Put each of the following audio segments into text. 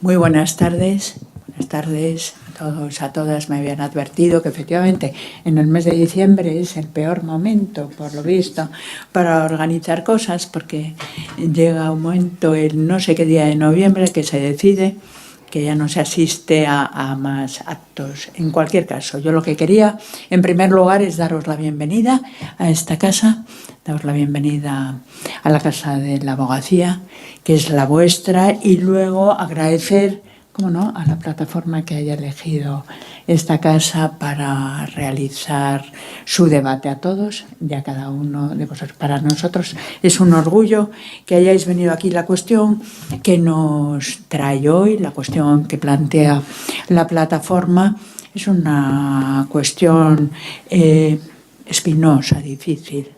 Muy buenas tardes. Buenas tardes a todos, a todas. Me habían advertido que efectivamente en el mes de diciembre es el peor momento, por lo visto, para organizar cosas, porque llega un momento, el no sé qué día de noviembre, que se decide que ya no se asiste a más actos. En cualquier caso, yo lo que quería, en primer lugar, es daros la bienvenida a esta casa, daros la bienvenida a la Casa de la Abogacía, que es la vuestra, y luego agradecer, cómo no, a la plataforma que haya elegido esta casa para realizar su debate a todos y a cada uno de vosotros. Para nosotros es un orgullo que hayáis venido aquí. La cuestión que nos trae hoy, la cuestión que plantea la plataforma, es una cuestión espinosa, difícil,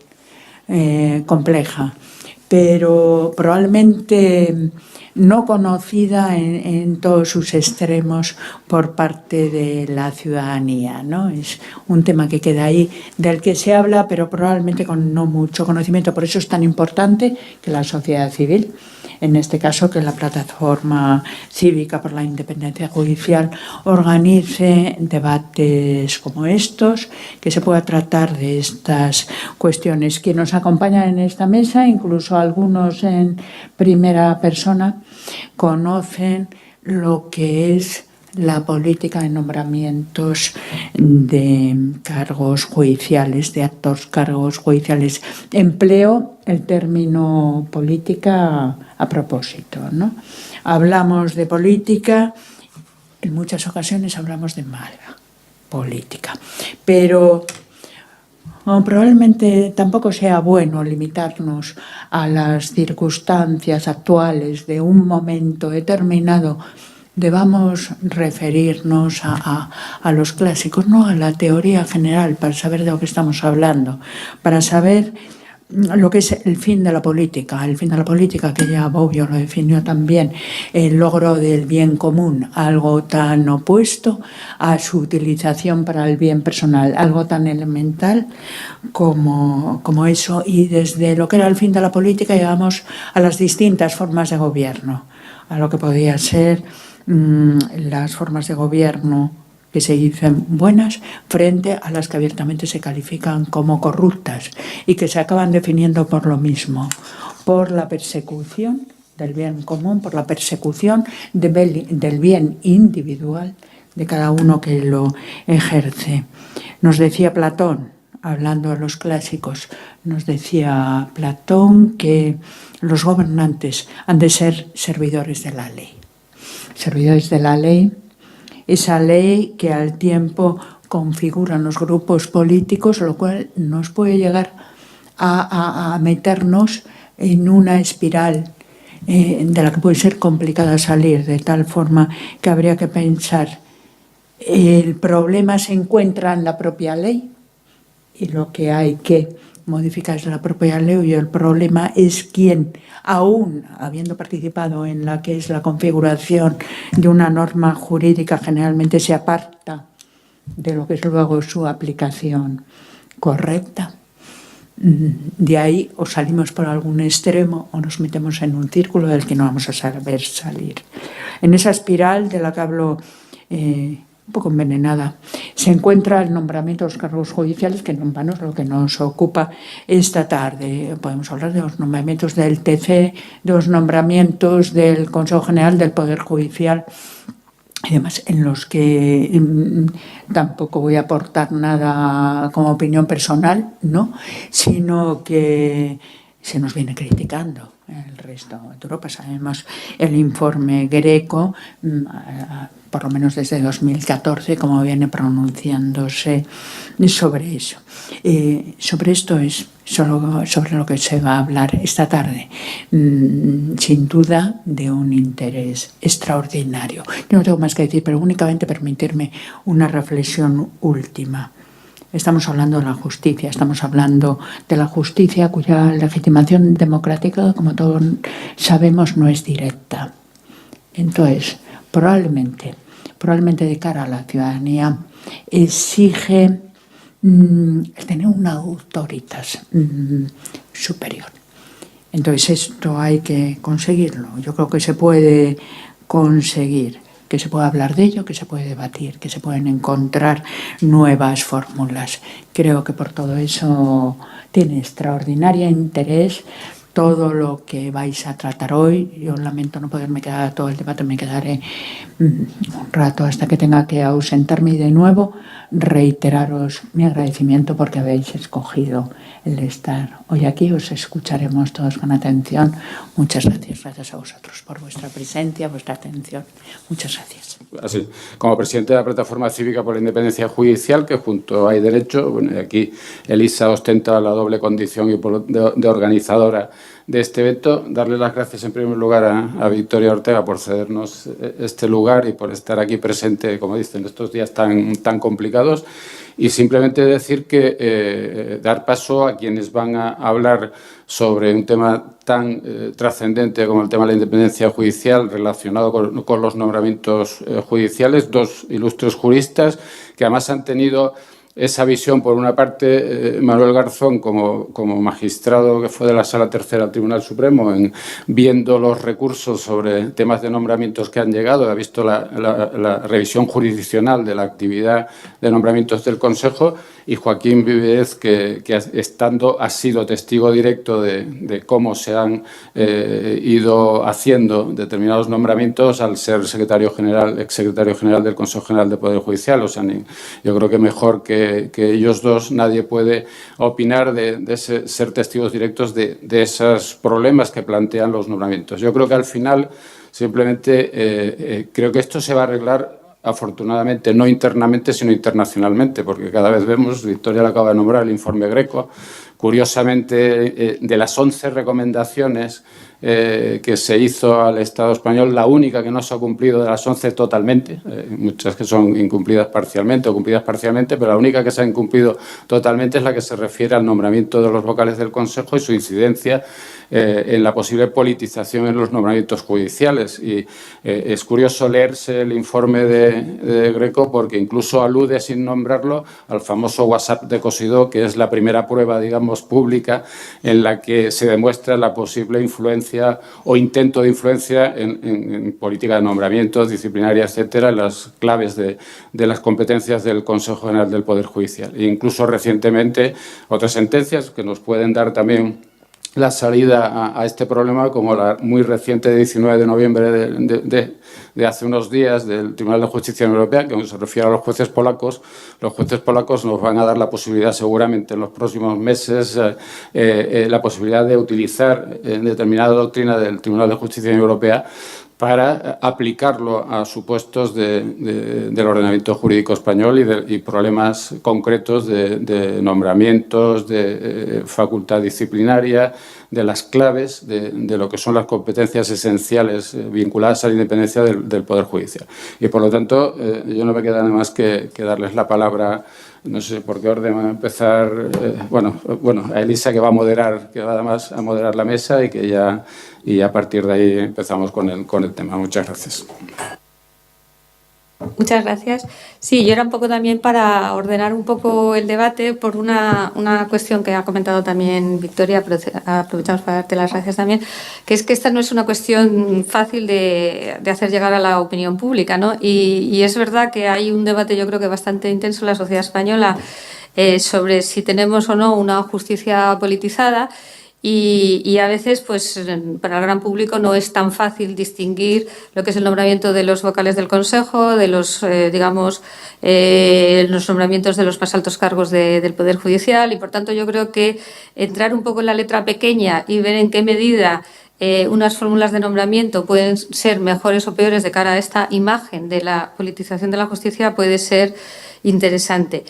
compleja, pero probablemente no conocida en todos sus extremos por parte de la ciudadanía, ¿no? Es un tema que queda ahí, del que se habla, pero probablemente con no mucho conocimiento. Por eso es tan importante que la sociedad civil, en este caso que la Plataforma Cívica por la Independencia Judicial, organice debates como estos, que se pueda tratar de estas cuestiones. Que nos acompañan en esta mesa, incluso algunos en primera persona, conocen lo que es la política de nombramientos de cargos judiciales, de altos cargos judiciales. Empleo el término política a propósito, ¿no? Hablamos de política, en muchas ocasiones hablamos de mala política, pero probablemente tampoco sea bueno limitarnos a las circunstancias actuales de un momento determinado. Debamos referirnos a los clásicos, no a la teoría general, para saber de lo que estamos hablando, para saber lo que es el fin de la política. El fin de la política, que ya Bobbio lo definió también, el logro del bien común, algo tan opuesto a su utilización para el bien personal, algo tan elemental como eso. Y desde lo que era el fin de la política llegamos a las distintas formas de gobierno, a lo que podía ser las formas de gobierno que se dicen buenas frente a las que abiertamente se califican como corruptas y que se acaban definiendo por lo mismo, por la persecución del bien común, por la persecución del bien individual de cada uno que lo ejerce. Nos decía Platón, hablando de los clásicos, nos decía Platón que los gobernantes han de ser servidores de la ley. Servidores de la ley, esa ley que al tiempo configuran los grupos políticos, lo cual nos puede llegar a meternos en una espiral de la que puede ser complicada salir, de tal forma que habría que pensar, el problema se encuentra en la propia ley y lo que hay que modificar es la propia ley, y el problema es quién, aún habiendo participado en la que es la configuración de una norma jurídica, generalmente se aparta de lo que es luego su aplicación correcta. De ahí o salimos por algún extremo o nos metemos en un círculo del que no vamos a saber salir. En esa espiral de la que hablo, un poco envenenada, se encuentra el nombramiento de los cargos judiciales, que en vano es lo que nos ocupa esta tarde. Podemos hablar de los nombramientos del TC, de los nombramientos del Consejo General del Poder Judicial, y demás, en los que tampoco voy a aportar nada como opinión personal, ¿no?, sino que se nos viene criticando el resto de Europa. Sabemos el informe Greco, por lo menos desde 2014, como viene pronunciándose sobre eso. Sobre esto es sobre lo que se va a hablar esta tarde, sin duda de un interés extraordinario. Yo no tengo más que decir, pero únicamente permitirme una reflexión última. Estamos hablando de la justicia, estamos hablando de la justicia cuya legitimación democrática, como todos sabemos, no es directa. Entonces, probablemente de cara a la ciudadanía, exige el tener una autoritas superior. Entonces, esto hay que conseguirlo. Yo creo que se puede conseguir que se pueda hablar de ello, que se puede debatir, que se pueden encontrar nuevas fórmulas. Creo que por todo eso tiene extraordinario interés todo lo que vais a tratar hoy. Yo lamento no poderme quedar todo el debate, me quedaré un rato hasta que tenga que ausentarme, y de nuevo reiteraros mi agradecimiento porque habéis escogido el estar hoy aquí. Os escucharemos todos con atención. Muchas gracias. Gracias a vosotros por vuestra presencia, vuestra atención. Muchas gracias. Así, como presidente de la Plataforma Cívica por la Independencia Judicial, que junto a Hay Derecho, bueno, aquí Elisa ostenta la doble condición de organizadora de este evento, darle las gracias en primer lugar a Victoria Ortega por cedernos este lugar y por estar aquí presente, como dicen, estos días tan complicados, y simplemente decir que dar paso a quienes van a hablar sobre un tema tan trascendente como el tema de la independencia judicial relacionado con los nombramientos judiciales, dos ilustres juristas que además han tenido esa visión, por una parte, Manuel Garzón como magistrado que fue de la Sala Tercera al Tribunal Supremo, viendo los recursos sobre temas de nombramientos que han llegado, ha visto la revisión jurisdiccional de la actividad de nombramientos del Consejo, y Joaquín Vives, que ha sido testigo directo de cómo se han ido haciendo determinados nombramientos al ser exsecretario general del Consejo General del Poder Judicial. O sea, yo creo que mejor que ellos dos nadie puede opinar de ser testigos directos de esos problemas que plantean los nombramientos. Yo creo que al final simplemente creo que esto se va a arreglar, afortunadamente, no internamente, sino internacionalmente, porque cada vez vemos, Victoria le acaba de nombrar el informe Greco, curiosamente, de las 11 recomendaciones que se hizo al Estado español, la única que no se ha cumplido de las 11 totalmente, muchas que son incumplidas parcialmente o cumplidas parcialmente, pero la única que se ha incumplido totalmente es la que se refiere al nombramiento de los vocales del Consejo y su incidencia en la posible politización en los nombramientos judiciales. Y es curioso leerse el informe de Greco, porque incluso alude, sin nombrarlo, al famoso WhatsApp de Cosidó, que es la primera prueba, digamos, pública en la que se demuestra la posible influencia o intento de influencia en política de nombramientos, disciplinaria, etcétera, en las claves de las competencias del Consejo General del Poder Judicial. E incluso recientemente otras sentencias que nos pueden dar también la salida a este problema, como la muy reciente de 19 de noviembre de hace unos días del Tribunal de Justicia Europea, que se refiere a los jueces polacos. Los jueces polacos nos van a dar la posibilidad, seguramente en los próximos meses, la posibilidad de utilizar determinada doctrina del Tribunal de Justicia Europea para aplicarlo a supuestos del ordenamiento jurídico español y problemas concretos de nombramientos, de facultad disciplinaria, de las claves de lo que son las competencias esenciales vinculadas a la independencia del Poder Judicial. Y, por lo tanto, yo no me queda nada más que darles la palabra. No sé por qué orden van a empezar. Bueno, a Elisa, que va además a moderar la mesa, y a partir de ahí empezamos con el tema. Muchas gracias. Muchas gracias. Sí, yo era un poco también para ordenar un poco el debate por una cuestión que ha comentado también Victoria, pero aprovechamos para darte las gracias también, que es que esta no es una cuestión fácil de hacer llegar a la opinión pública, ¿no? Y es verdad que hay un debate, yo creo que bastante intenso en la sociedad española sobre si tenemos o no una justicia politizada. Y a veces, pues, para el gran público no es tan fácil distinguir lo que es el nombramiento de los vocales del Consejo, de los, los nombramientos de los más altos cargos del Poder Judicial. Y, por tanto, yo creo que entrar un poco en la letra pequeña y ver en qué medida unas fórmulas de nombramiento pueden ser mejores o peores de cara a esta imagen de la politización de la justicia puede ser interesante.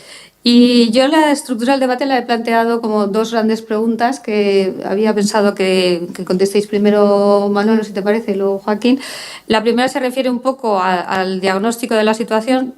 Y yo la estructura del debate la he planteado como dos grandes preguntas que había pensado que contestéis primero, Manuel, si te parece, y luego Joaquín. La primera se refiere un poco al diagnóstico de la situación,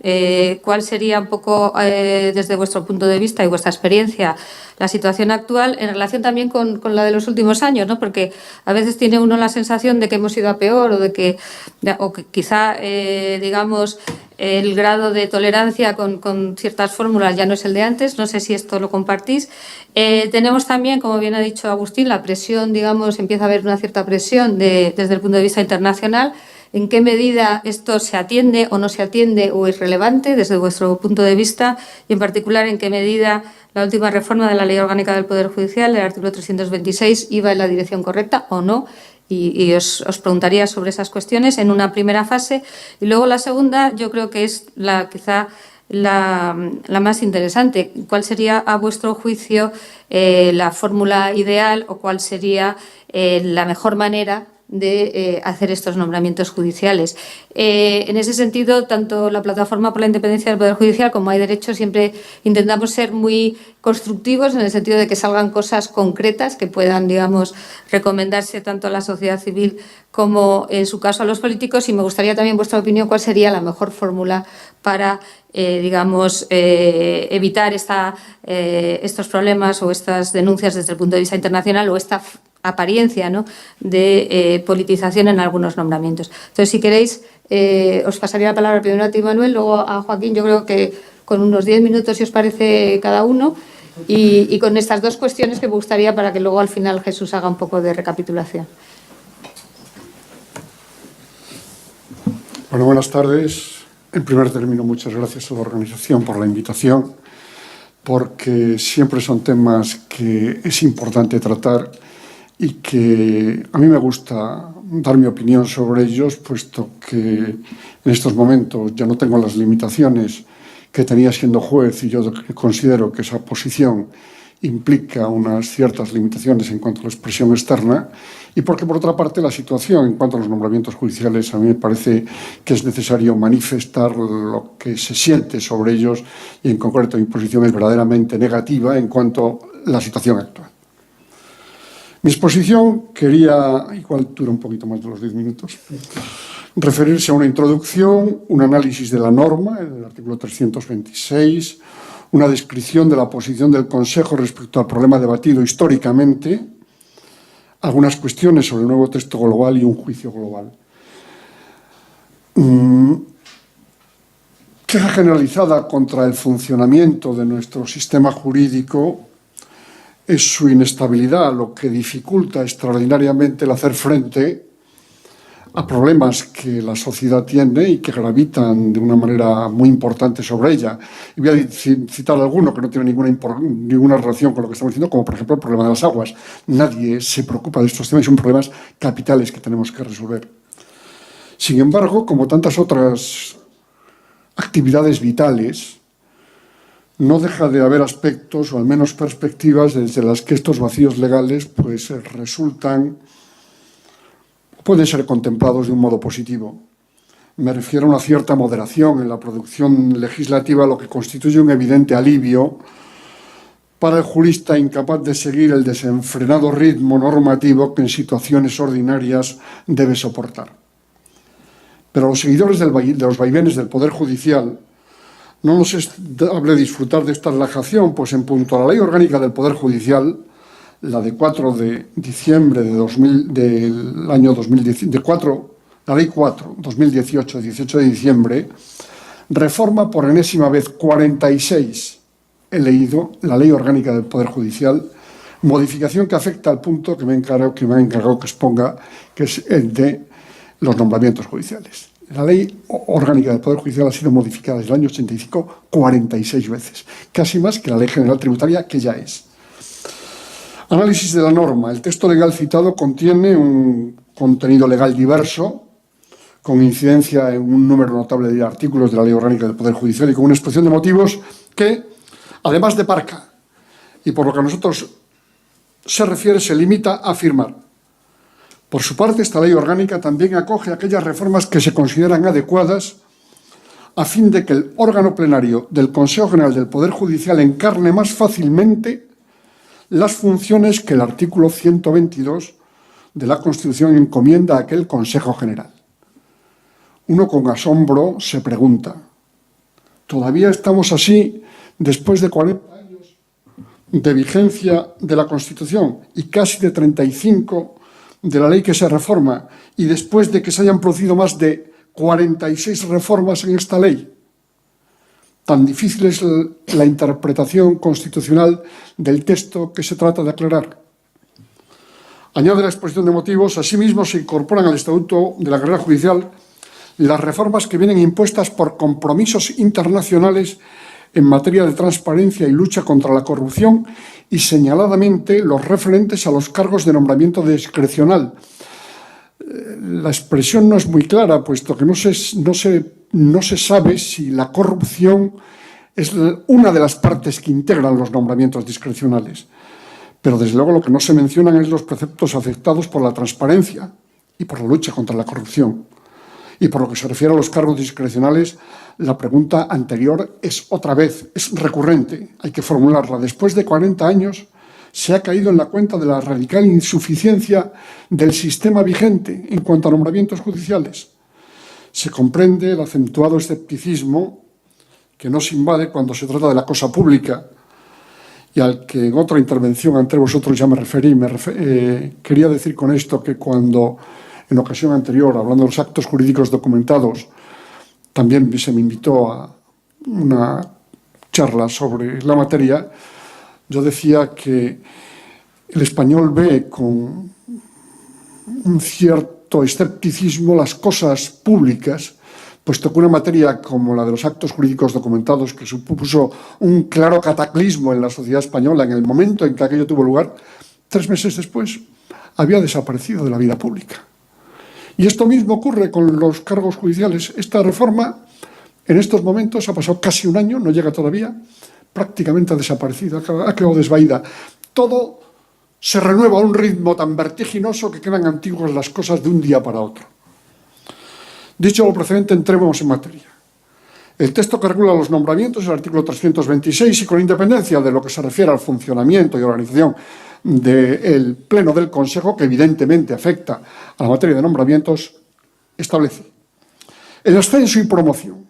cuál sería un poco, desde vuestro punto de vista y vuestra experiencia, la situación actual en relación también con la de los últimos años, ¿no? Porque a veces tiene uno la sensación de que hemos ido a peor o que quizá, digamos, el grado de tolerancia con ciertas fórmulas ya no es el de antes. No sé si esto lo compartís. Tenemos también, como bien ha dicho Agustín, la presión, digamos, empieza a haber una cierta presión desde el punto de vista internacional. ¿En qué medida esto se atiende o no se atiende o es relevante desde vuestro punto de vista? Y en particular, ¿en qué medida la última reforma de la Ley Orgánica del Poder Judicial, el artículo 326, iba en la dirección correcta o no? Y os preguntaría sobre esas cuestiones en una primera fase. Y luego la segunda, yo creo que es quizá la más interesante. ¿Cuál sería, a vuestro juicio, la fórmula ideal o cuál sería la mejor manera de hacer estos nombramientos judiciales? En ese sentido, tanto la Plataforma por la Independencia del Poder Judicial como Hay Derecho siempre intentamos ser muy constructivos en el sentido de que salgan cosas concretas que puedan, digamos, recomendarse tanto a la sociedad civil como, en su caso, a los políticos. Y me gustaría también vuestra opinión, cuál sería la mejor fórmula para, digamos, evitar estos problemas o estas denuncias desde el punto de vista internacional o esta apariencia, ¿no?, de politización en algunos nombramientos. Entonces, si queréis, os pasaría la palabra primero a ti, Manuel, luego a Joaquín. Yo creo que con unos 10 minutos, si os parece, cada uno, y con estas dos cuestiones que me gustaría para que luego al final Jesús haga un poco de recapitulación. Bueno, buenas tardes. En primer término, muchas gracias a la organización por la invitación, porque siempre son temas que es importante tratar y que a mí me gusta dar mi opinión sobre ellos, puesto que en estos momentos ya no tengo las limitaciones que tenía siendo juez, y yo considero que esa posición implica unas ciertas limitaciones en cuanto a la expresión externa, y porque, por otra parte, la situación en cuanto a los nombramientos judiciales, a mí me parece que es necesario manifestar lo que se siente sobre ellos, y en concreto mi posición es verdaderamente negativa en cuanto a la situación actual. Mi exposición quería, igual dura un poquito más de los 10 minutos, referirse a una introducción, un análisis de la norma, el artículo 326, una descripción de la posición del Consejo respecto al problema debatido históricamente, algunas cuestiones sobre el nuevo texto global y un juicio global. Queja generalizada contra el funcionamiento de nuestro sistema jurídico es su inestabilidad, lo que dificulta extraordinariamente el hacer frente a problemas que la sociedad tiene y que gravitan de una manera muy importante sobre ella. Y voy a citar alguno que no tiene ninguna relación con lo que estamos diciendo, como por ejemplo el problema de las aguas. Nadie se preocupa de estos temas y son problemas capitales que tenemos que resolver. Sin embargo, como tantas otras actividades vitales, no deja de haber aspectos, o al menos perspectivas, desde las que estos vacíos legales pues resultan, pueden ser contemplados de un modo positivo. Me refiero a una cierta moderación en la producción legislativa, lo que constituye un evidente alivio para el jurista incapaz de seguir el desenfrenado ritmo normativo que en situaciones ordinarias debe soportar. Pero a los seguidores de los vaivenes del Poder Judicial no nos hable disfrutar de esta relajación, pues en punto a la Ley Orgánica del Poder Judicial, la de 4 de diciembre del año 2018, la Ley 4, 2018, 18 de diciembre, reforma por enésima vez 46, he leído, la Ley Orgánica del Poder Judicial, modificación que afecta al punto que me ha encargado que exponga, que es el de los nombramientos judiciales. La Ley Orgánica del Poder Judicial ha sido modificada desde el año 85 46 veces, casi más que la Ley General Tributaria, que ya es. Análisis de la norma. El texto legal citado contiene un contenido legal diverso, con incidencia en un número notable de artículos de la Ley Orgánica del Poder Judicial y con una exposición de motivos que, además de parca, y por lo que a nosotros se refiere, se limita a afirmar. Por su parte, esta ley orgánica también acoge aquellas reformas que se consideran adecuadas a fin de que el órgano plenario del Consejo General del Poder Judicial encarne más fácilmente las funciones que el artículo 122 de la Constitución encomienda a aquel Consejo General. Uno con asombro se pregunta, ¿todavía estamos así después de 40 años de vigencia de la Constitución y casi de 35 de la ley que se reforma, y después de que se hayan producido más de 46 reformas en esta ley? Tan difícil es la interpretación constitucional del texto que se trata de aclarar. Añade la exposición de motivos, asimismo se incorporan al Estatuto de la Carrera Judicial las reformas que vienen impuestas por compromisos internacionales en materia de transparencia y lucha contra la corrupción y señaladamente los referentes a los cargos de nombramiento discrecional. La expresión no es muy clara, puesto que no se sabe si la corrupción es una de las partes que integran los nombramientos discrecionales. Pero desde luego lo que no se mencionan es los preceptos afectados por la transparencia y por la lucha contra la corrupción. Y por lo que se refiere a los cargos discrecionales, la pregunta anterior es otra vez, es recurrente, hay que formularla. Después de 40 años se ha caído en la cuenta de la radical insuficiencia del sistema vigente en cuanto a nombramientos judiciales. Se comprende el acentuado escepticismo que nos invade cuando se trata de la cosa pública y al que en otra intervención ante vosotros ya me referí. Quería decir con esto que cuando en ocasión anterior, hablando de los actos jurídicos documentados, también se me invitó a una charla sobre la materia, yo decía que el español ve con un cierto escepticismo las cosas públicas, puesto que una materia como la de los actos jurídicos documentados, que supuso un claro cataclismo en la sociedad española en el momento en que aquello tuvo lugar, 3 meses después había desaparecido de la vida pública. Y esto mismo ocurre con los cargos judiciales. Esta reforma, en estos momentos, ha pasado casi un año, no llega todavía, prácticamente ha desaparecido, ha quedado desvaída. Todo se renueva a un ritmo tan vertiginoso que quedan antiguas las cosas de un día para otro. Dicho lo precedente, entremos en materia. El texto que regula los nombramientos es el artículo 326 y con independencia de lo que se refiere al funcionamiento y organización del Pleno del Consejo, que evidentemente afecta a la materia de nombramientos, establece el ascenso y promoción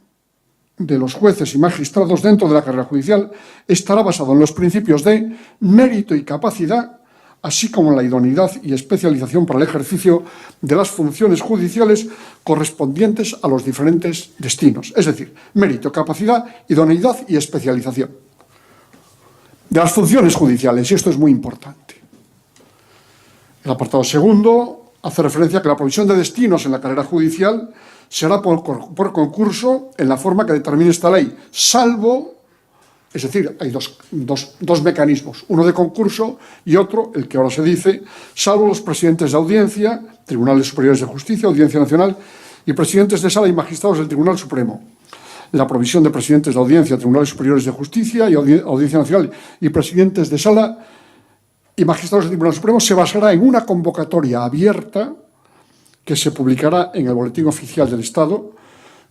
de los jueces y magistrados dentro de la carrera judicial estará basado en los principios de mérito y capacidad, así como en la idoneidad y especialización para el ejercicio de las funciones judiciales correspondientes a los diferentes destinos. Es decir, mérito, capacidad, idoneidad y especialización de las funciones judiciales, y esto es muy importante. El apartado segundo hace referencia a que la provisión de destinos en la carrera judicial será por concurso en la forma que determine esta ley, salvo, es decir, hay dos mecanismos, uno de concurso y otro, el que ahora se dice, salvo los presidentes de audiencia, tribunales superiores de justicia, Audiencia Nacional, y presidentes de sala y magistrados del Tribunal Supremo. La provisión de presidentes de audiencia, tribunales superiores de justicia y Audiencia Nacional y presidentes de sala y magistrados del Tribunal Supremo se basará en una convocatoria abierta que se publicará en el Boletín Oficial del Estado,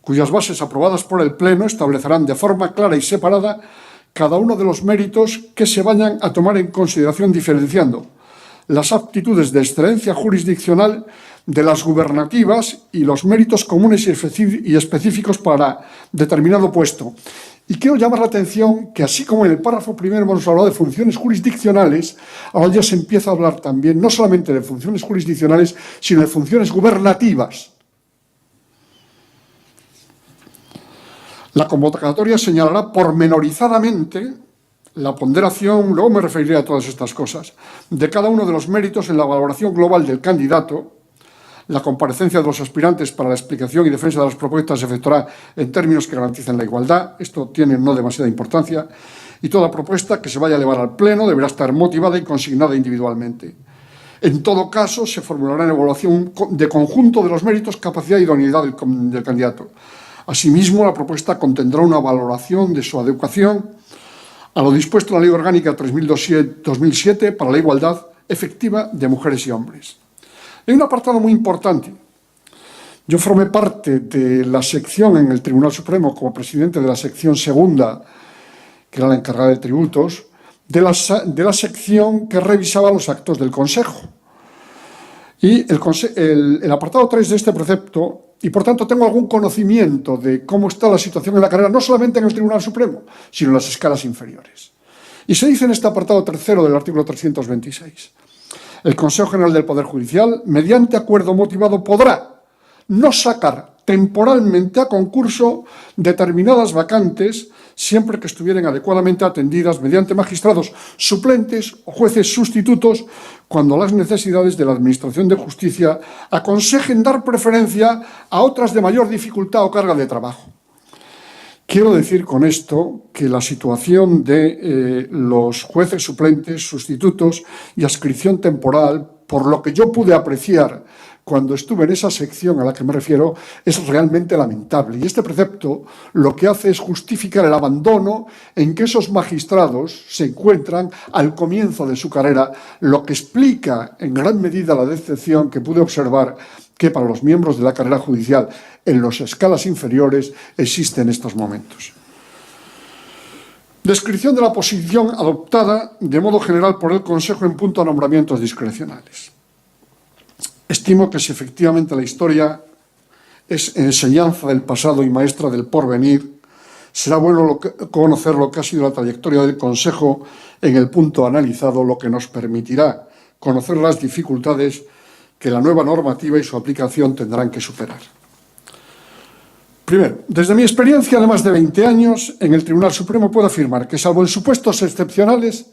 cuyas bases aprobadas por el Pleno establecerán de forma clara y separada cada uno de los méritos que se vayan a tomar en consideración, diferenciando las aptitudes de excelencia jurisdiccional de las gubernativas y los méritos comunes y específicos para determinado puesto. Y quiero llamar la atención que así como en el párrafo primero hemos hablado de funciones jurisdiccionales, ahora ya se empieza a hablar también no solamente de funciones jurisdiccionales, sino de funciones gubernativas. La convocatoria señalará pormenorizadamente la ponderación, luego me referiré a todas estas cosas, de cada uno de los méritos en la valoración global del candidato. La comparecencia de los aspirantes para la explicación y defensa de las propuestas se efectuará en términos que garanticen la igualdad. Esto tiene no demasiada importancia. Y toda propuesta que se vaya a elevar al Pleno deberá estar motivada y consignada individualmente. En todo caso, se formulará una evaluación de conjunto de los méritos, capacidad y idoneidad del candidato. Asimismo, la propuesta contendrá una valoración de su adecuación a lo dispuesto en la Ley Orgánica 3007 para la igualdad efectiva de mujeres y hombres. Hay un apartado muy importante. Yo formé parte de la sección en el Tribunal Supremo como presidente de la sección segunda, que era la encargada de tributos, de la sección que revisaba los actos del Consejo. Y el apartado 3 de este precepto, y por tanto tengo algún conocimiento de cómo está la situación en la carrera, no solamente en el Tribunal Supremo, sino en las escalas inferiores. Y se dice en este apartado tercero del artículo 326, el Consejo General del Poder Judicial, mediante acuerdo motivado, podrá no sacar temporalmente a concurso determinadas vacantes siempre que estuvieran adecuadamente atendidas mediante magistrados suplentes o jueces sustitutos cuando las necesidades de la Administración de Justicia aconsejen dar preferencia a otras de mayor dificultad o carga de trabajo. Quiero decir con esto que la situación de los jueces suplentes, sustitutos y adscripción temporal, por lo que yo pude apreciar cuando estuve en esa sección a la que me refiero, es realmente lamentable. Y este precepto lo que hace es justificar el abandono en que esos magistrados se encuentran al comienzo de su carrera, lo que explica en gran medida la decepción que pude observar que para los miembros de la carrera judicial en las escalas inferiores existe en estos momentos. Descripción de la posición adoptada de modo general por el Consejo en punto a nombramientos discrecionales. Estimo que si efectivamente la historia es enseñanza del pasado y maestra del porvenir, será bueno conocer lo que ha sido la trayectoria del Consejo en el punto analizado, lo que nos permitirá conocer las dificultades que la nueva normativa y su aplicación tendrán que superar. Primero, desde mi experiencia de más de 20 años en el Tribunal Supremo puedo afirmar que, salvo en supuestos excepcionales,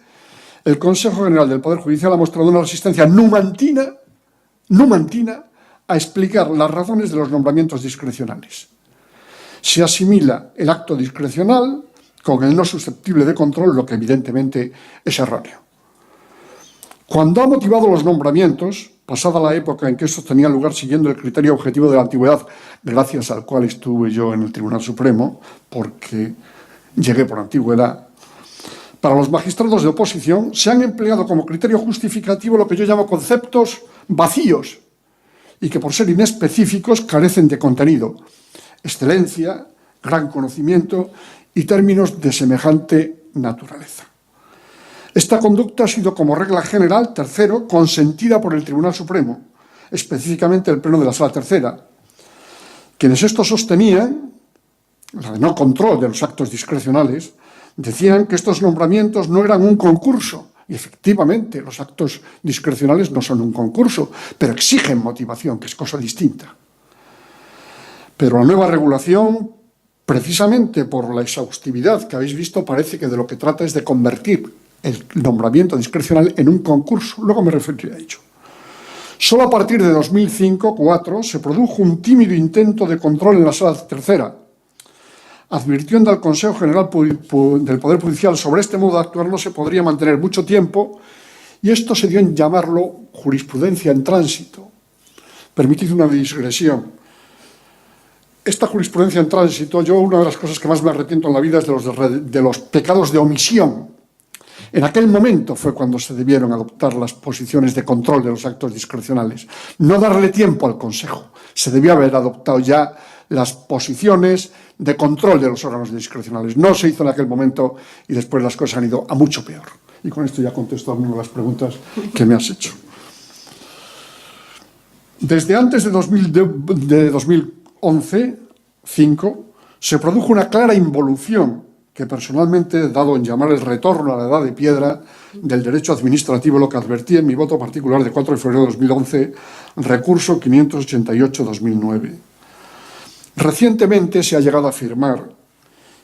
el Consejo General del Poder Judicial ha mostrado una resistencia numantina a explicar las razones de los nombramientos discrecionales. Se asimila el acto discrecional con el no susceptible de control, lo que evidentemente es erróneo. Cuando ha motivado los nombramientos, pasada la época en que estos tenían lugar siguiendo el criterio objetivo de la antigüedad, gracias al cual estuve yo en el Tribunal Supremo, porque llegué por antigüedad, para los magistrados de oposición se han empleado como criterio justificativo lo que yo llamo conceptos vacíos y que por ser inespecíficos carecen de contenido, excelencia, gran conocimiento y términos de semejante naturaleza. Esta conducta ha sido como regla general, tercero, consentida por el Tribunal Supremo, específicamente el Pleno de la Sala Tercera, quienes esto sostenían, la de no control de los actos discrecionales, decían que estos nombramientos no eran un concurso, y efectivamente los actos discrecionales no son un concurso, pero exigen motivación, que es cosa distinta. Pero la nueva regulación, precisamente por la exhaustividad que habéis visto, parece que de lo que trata es de convertir el nombramiento discrecional en un concurso. Luego me referiré a ello. Solo a partir de 2005-2004 se produjo un tímido intento de control en la Sala Tercera, advirtiendo al Consejo General del Poder Judicial sobre este modo de actuar no se podría mantener mucho tiempo, y esto se dio en llamarlo jurisprudencia en tránsito. Permitid una digresión. Esta jurisprudencia en tránsito, una de las cosas que más me arrepiento en la vida es de los pecados de omisión. En aquel momento fue cuando se debieron adoptar las posiciones de control de los actos discrecionales. No darle tiempo al Consejo. Se debió haber adoptado ya las posiciones de control de los órganos discrecionales. No se hizo en aquel momento y después las cosas han ido a mucho peor. Y con esto ya contesto a algunas de las preguntas que me has hecho. Desde antes de 2011-5 se produjo una clara involución que personalmente he dado en llamar el retorno a la edad de piedra del derecho administrativo, lo que advertí en mi voto particular de 4 de febrero de 2011, recurso 588-2009. Recientemente se ha llegado a afirmar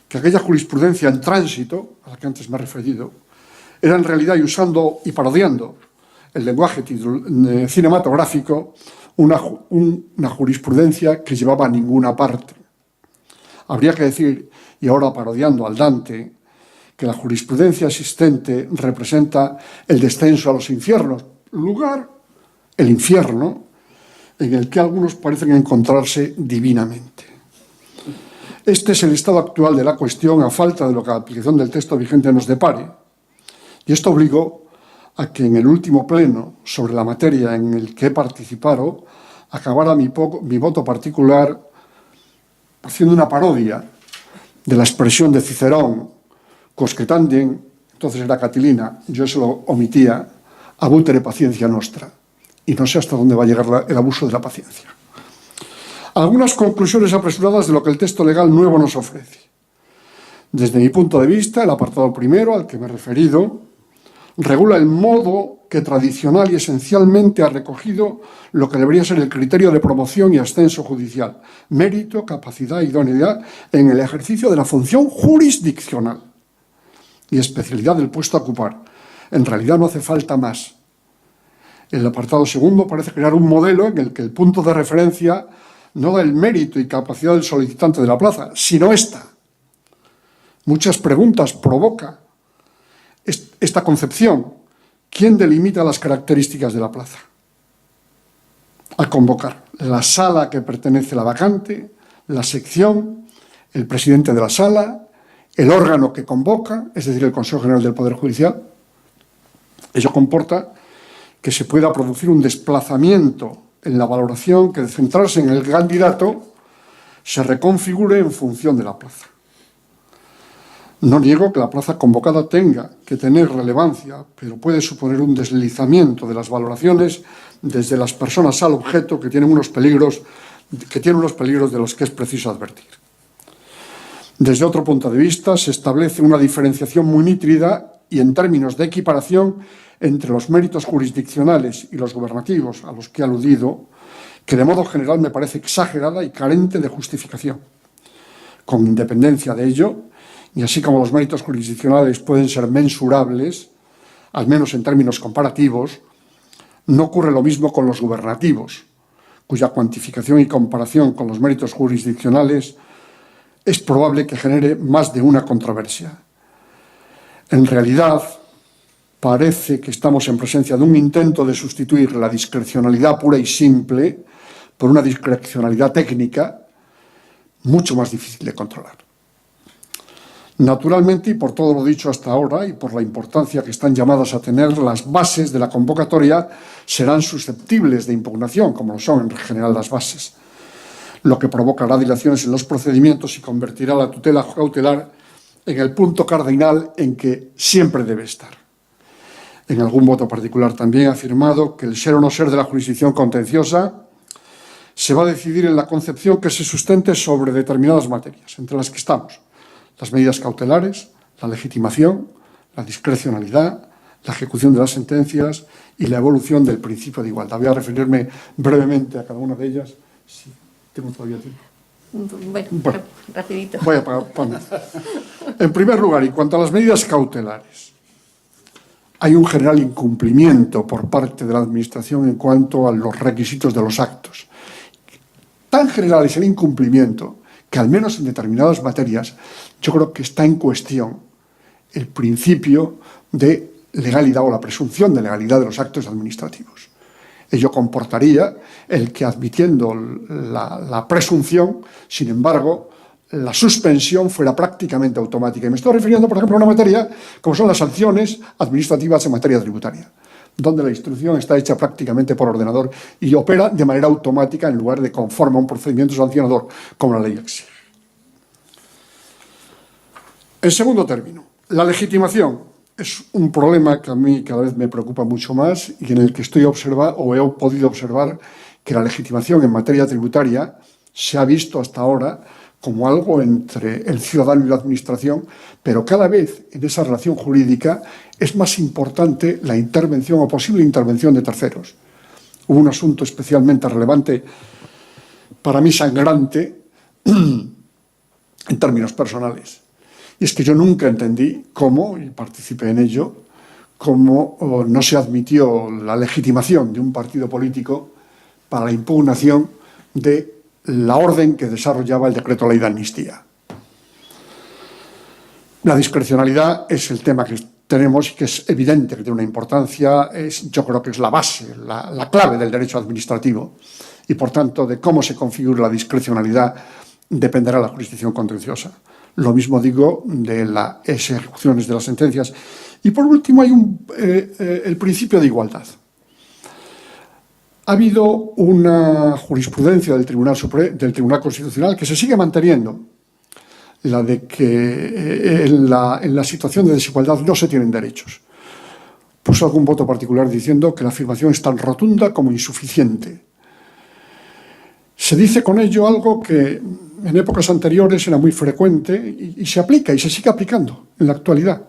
que aquella jurisprudencia en tránsito, a la que antes me he referido, era en realidad, y usando y parodiando el lenguaje cinematográfico, una jurisprudencia que llevaba a ninguna parte. Habría que decir, y ahora parodiando al Dante, que la jurisprudencia existente representa el descenso a los infiernos, lugar, el infierno, en el que algunos parecen encontrarse divinamente. Este es el estado actual de la cuestión a falta de lo que la aplicación del texto vigente nos depare. Y esto obligó a que en el último pleno sobre la materia en el que he participado acabara mi voto particular haciendo una parodia de la expresión de Cicerón, cosquetandien, entonces era Catilina, yo se lo omitía, abutere paciencia nostra. Y no sé hasta dónde va a llegar el abuso de la paciencia. Algunas conclusiones apresuradas de lo que el texto legal nuevo nos ofrece. Desde mi punto de vista, el apartado primero, al que me he referido, regula el modo que tradicional y esencialmente ha recogido lo que debería ser el criterio de promoción y ascenso judicial: mérito, capacidad, idoneidad en el ejercicio de la función jurisdiccional y especialidad del puesto a ocupar. En realidad no hace falta más. El apartado segundo parece crear un modelo en el que el punto de referencia no da el mérito y capacidad del solicitante de la plaza, sino esta. Muchas preguntas provoca esta concepción. ¿Quién delimita las características de la plaza? A convocar: la sala que pertenece a la vacante, la sección, el presidente de la sala, el órgano que convoca, es decir, el Consejo General del Poder Judicial. Ello comporta que se pueda producir un desplazamiento en la valoración que, de centrarse en el candidato, se reconfigure en función de la plaza. No niego que la plaza convocada tenga que tener relevancia, pero puede suponer un deslizamiento de las valoraciones desde las personas al objeto, que tienen unos peligros de los que es preciso advertir. Desde otro punto de vista, se establece una diferenciación muy nítida y en términos de equiparación entre los méritos jurisdiccionales y los gubernativos, a los que he aludido, que de modo general me parece exagerada y carente de justificación. Con independencia de ello, y así como los méritos jurisdiccionales pueden ser mensurables, al menos en términos comparativos, no ocurre lo mismo con los gubernativos, cuya cuantificación y comparación con los méritos jurisdiccionales es probable que genere más de una controversia. En realidad, parece que estamos en presencia de un intento de sustituir la discrecionalidad pura y simple por una discrecionalidad técnica mucho más difícil de controlar. Naturalmente, y por todo lo dicho hasta ahora y por la importancia que están llamadas a tener, las bases de la convocatoria serán susceptibles de impugnación, como lo son en general las bases, lo que provocará dilaciones en los procedimientos y convertirá la tutela cautelar en el punto cardinal en que siempre debe estar. En algún voto particular también he afirmado que el ser o no ser de la jurisdicción contenciosa se va a decidir en la concepción que se sustente sobre determinadas materias, entre las que estamos: las medidas cautelares, la legitimación, la discrecionalidad, la ejecución de las sentencias y la evolución del principio de igualdad. Voy a referirme brevemente a cada una de ellas, si tengo todavía tiempo. Bueno, rapidito. Voy a poner. En primer lugar, en cuanto a las medidas cautelares, hay un general incumplimiento por parte de la Administración en cuanto a los requisitos de los actos. Tan general es el incumplimiento que, al menos en determinadas materias, yo creo que está en cuestión el principio de legalidad o la presunción de legalidad de los actos administrativos. Ello comportaría el que, admitiendo la presunción, sin embargo, la suspensión fuera prácticamente automática. Y me estoy refiriendo, por ejemplo, a una materia como son las sanciones administrativas en materia tributaria, donde la instrucción está hecha prácticamente por ordenador y opera de manera automática en lugar de conforme a un procedimiento sancionador, como la ley exige. En segundo término, la legitimación es un problema que a mí cada vez me preocupa mucho más y en el que estoy observando, o he podido observar, que la legitimación en materia tributaria se ha visto hasta ahora como algo entre el ciudadano y la administración, pero cada vez en esa relación jurídica es más importante la intervención o posible intervención de terceros. Hubo un asunto especialmente relevante, para mí sangrante, en términos personales. Y es que yo nunca entendí cómo, y participé en ello, cómo no se admitió la legitimación de un partido político para la impugnación de la orden que desarrollaba el decreto ley de amnistía. La discrecionalidad es el tema que tenemos y que es evidente que tiene una importancia, yo creo que es la base, la clave del derecho administrativo y, por tanto, de cómo se configura la discrecionalidad dependerá la jurisdicción contenciosa. Lo mismo digo de las ejecuciones de las sentencias. Y por último hay el principio de igualdad. Ha habido una jurisprudencia del Tribunal Constitucional que se sigue manteniendo, la de que en la situación de desigualdad no se tienen derechos. Puso algún voto particular diciendo que la afirmación es tan rotunda como insuficiente. Se dice con ello algo que en épocas anteriores era muy frecuente y se aplica y se sigue aplicando en la actualidad.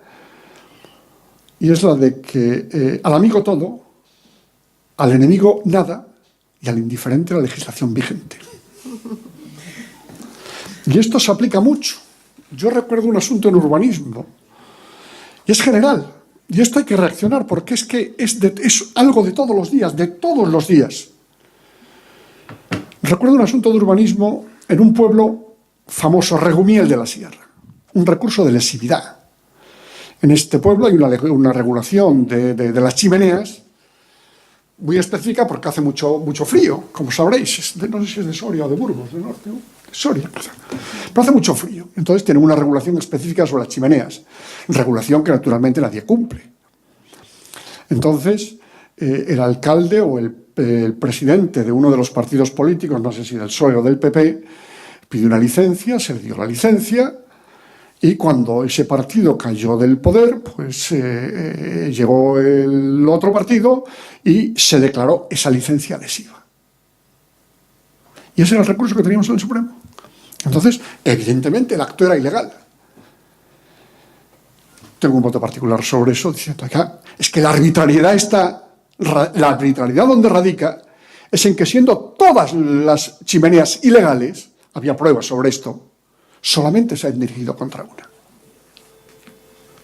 y es la de que al amigo todo, al enemigo nada y al indiferente la legislación vigente. Y esto se aplica mucho. Yo recuerdo un asunto en urbanismo, y es general, y esto hay que reaccionar, porque es que es algo de todos los días, Recuerdo un asunto de urbanismo en un pueblo famoso, Regumiel de la Sierra, un recurso de lesividad. En este pueblo hay una regulación de las chimeneas muy específica porque hace mucho frío, como sabréis. No sé si es de Soria o de Burgos, del norte, ¿no? De Soria. Pero hace mucho frío. Entonces tienen una regulación específica sobre las chimeneas. Regulación que naturalmente nadie cumple. Entonces, el alcalde o el presidente de uno de los partidos políticos, no sé si del PSOE o del PP, pidió una licencia, se le dio la licencia, y cuando ese partido cayó del poder, pues llegó el otro partido y se declaró esa licencia lesiva. Y ese era el recurso que teníamos en el Supremo. Entonces, evidentemente, el acto era ilegal. Tengo un voto particular sobre eso, diciendo acá, es que la arbitrariedad donde radica es en que, siendo todas las chimeneas ilegales, había pruebas sobre esto, solamente se ha dirigido contra una.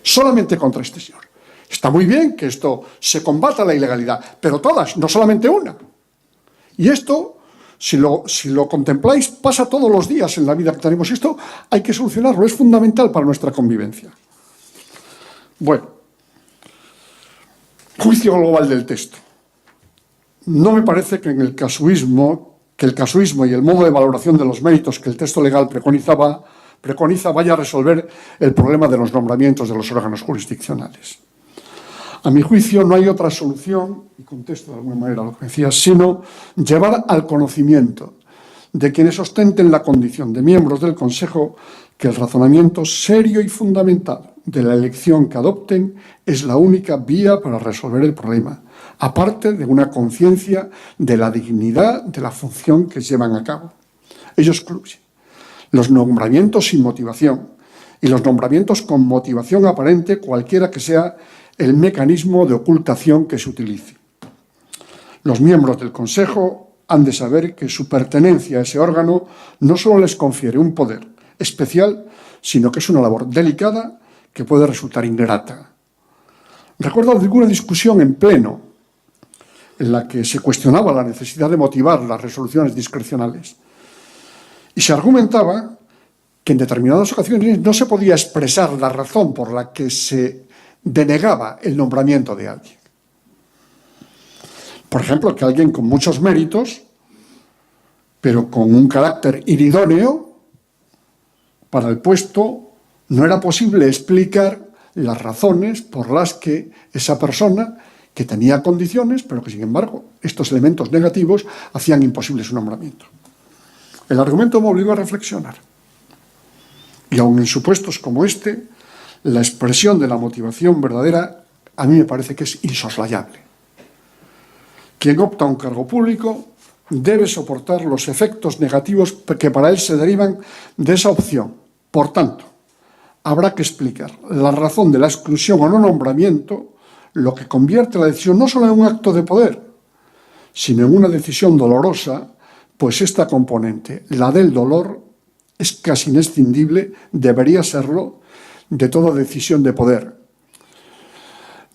Solamente contra este señor. Está muy bien que esto se combata la ilegalidad, pero todas, no solamente una. Y esto, si lo contempláis, pasa todos los días en la vida que tenemos. Esto hay que solucionarlo, es fundamental para nuestra convivencia. Bueno, juicio global del texto. No me parece que el casuismo y el modo de valoración de los méritos que el texto legal preconiza vaya a resolver el problema de los nombramientos de los órganos jurisdiccionales. A mi juicio, no hay otra solución, y contesto de alguna manera lo que decía, sino llevar al conocimiento de quienes ostenten la condición de miembros del Consejo que el razonamiento serio y fundamental de la elección que adopten es la única vía para resolver el problema, aparte de una conciencia de la dignidad de la función que llevan a cabo. Ello excluye los nombramientos sin motivación y los nombramientos con motivación aparente, cualquiera que sea el mecanismo de ocultación que se utilice. Los miembros del Consejo han de saber que su pertenencia a ese órgano no solo les confiere un poder especial, sino que es una labor delicada que puede resultar ingrata. Recuerdo alguna discusión en pleno en la que se cuestionaba la necesidad de motivar las resoluciones discrecionales y se argumentaba que en determinadas ocasiones no se podía expresar la razón por la que se denegaba el nombramiento de alguien. Por ejemplo, que alguien con muchos méritos, pero con un carácter inidóneo para el puesto, no era posible explicar las razones por las que esa persona, que tenía condiciones, pero que sin embargo estos elementos negativos hacían imposible su nombramiento. El argumento me obligó a reflexionar. Y aun en supuestos como este, la expresión de la motivación verdadera a mí me parece que es insoslayable. Quien opta a un cargo público debe soportar los efectos negativos que para él se derivan de esa opción. Por tanto, habrá que explicar la razón de la exclusión o no nombramiento, lo que convierte la decisión no solo en un acto de poder, sino en una decisión dolorosa, pues esta componente, la del dolor, es casi inescindible, debería serlo, de toda decisión de poder.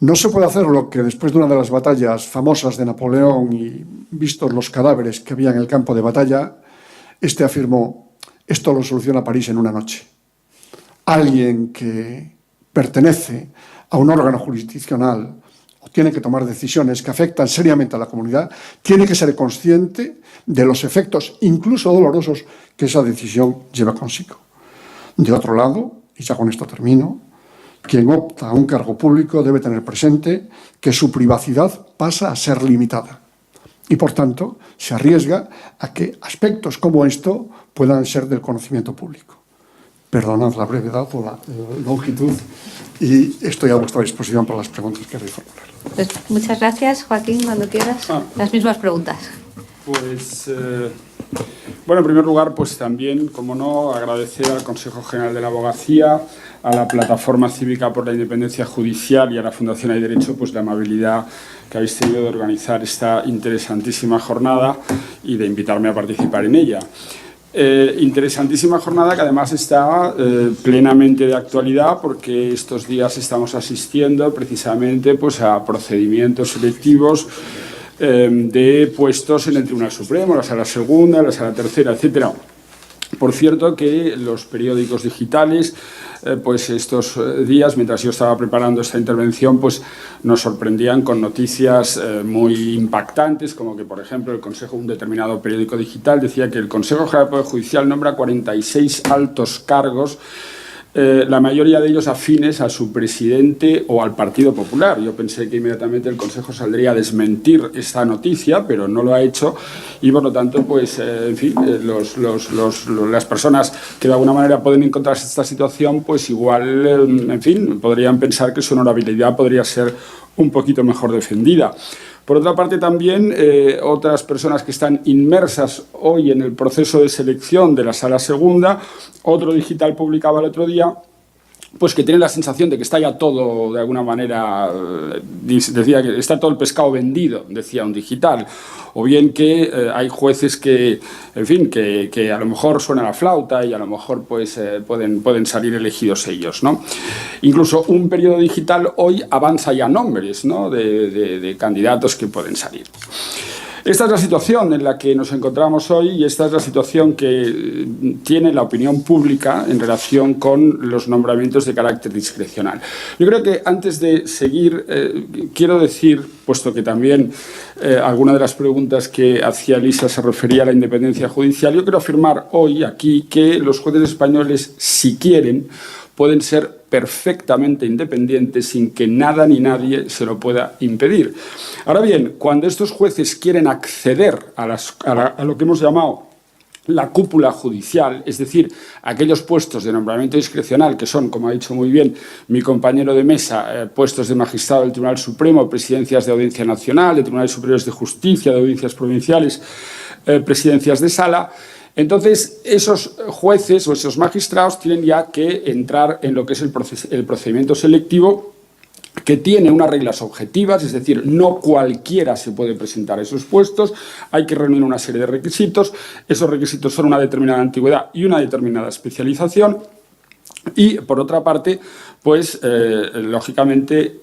No se puede hacer lo que después de una de las batallas famosas de Napoleón y vistos los cadáveres que había en el campo de batalla, este afirmó: esto lo soluciona París en una noche. Alguien que pertenece a un órgano jurisdiccional o tiene que tomar decisiones que afectan seriamente a la comunidad, tiene que ser consciente de los efectos, incluso dolorosos, que esa decisión lleva consigo. De otro lado, y ya con esto termino, quien opta a un cargo público debe tener presente que su privacidad pasa a ser limitada y, por tanto, se arriesga a que aspectos como esto puedan ser del conocimiento público. Perdonad la brevedad o la longitud y estoy a vuestra disposición para las preguntas que queréis formular. Pues muchas gracias, Joaquín, cuando quieras. Las mismas preguntas. Pues, Bueno, en primer lugar, pues también, como no, agradecer al Consejo General de la Abogacía, a la Plataforma Cívica por la Independencia Judicial y a la Fundación Hay Derecho, pues la amabilidad que habéis tenido de organizar esta interesantísima jornada y de invitarme a participar en ella. Interesantísima jornada que además está plenamente de actualidad, porque estos días estamos asistiendo precisamente pues, a procedimientos selectivos de puestos en el Tribunal Supremo, la Sala Segunda, la Sala Tercera, etcétera. Por cierto que los periódicos digitales, pues estos días, mientras yo estaba preparando esta intervención, pues nos sorprendían con noticias muy impactantes, como que, por ejemplo, un determinado periódico digital decía que el Consejo General del Poder Judicial nombra 46 altos cargos, la mayoría de ellos afines a su presidente o al Partido Popular. Yo pensé que inmediatamente el Consejo saldría a desmentir esta noticia, pero no lo ha hecho y, por lo tanto, pues, en fin, las personas que de alguna manera pueden encontrarse en esta situación, pues igual, en fin, podrían pensar que su honorabilidad podría ser un poquito mejor defendida. Por otra parte, también otras personas que están inmersas hoy en el proceso de selección de la Sala Segunda, otro digital publicaba el otro día, pues que tienen la sensación de que está ya todo, de alguna manera, decía que está todo el pescado vendido, decía un digital, o bien que hay jueces que, en fin, que a lo mejor suena la flauta y a lo mejor pues pueden salir elegidos ellos, ¿no? Incluso un periodo digital hoy avanza ya nombres, ¿no?, de candidatos que pueden salir. Esta es la situación en la que nos encontramos hoy y esta es la situación que tiene la opinión pública en relación con los nombramientos de carácter discrecional. Yo creo que antes de seguir, quiero decir, puesto que también alguna de las preguntas que hacía Elisa se refería a la independencia judicial, yo quiero afirmar hoy aquí que los jueces españoles, si quieren, pueden ser perfectamente independientes sin que nada ni nadie se lo pueda impedir. Ahora bien, cuando estos jueces quieren acceder a lo que hemos llamado la cúpula judicial, es decir, aquellos puestos de nombramiento discrecional que son, como ha dicho muy bien mi compañero de mesa, puestos de magistrado del Tribunal Supremo, presidencias de Audiencia Nacional, de Tribunales Superiores de Justicia, de audiencias provinciales, presidencias de sala. Entonces, esos jueces o esos magistrados tienen ya que entrar en lo que es el procedimiento selectivo, que tiene unas reglas objetivas, es decir, no cualquiera se puede presentar a esos puestos, hay que reunir una serie de requisitos, esos requisitos son una determinada antigüedad y una determinada especialización. Y, por otra parte, pues, lógicamente,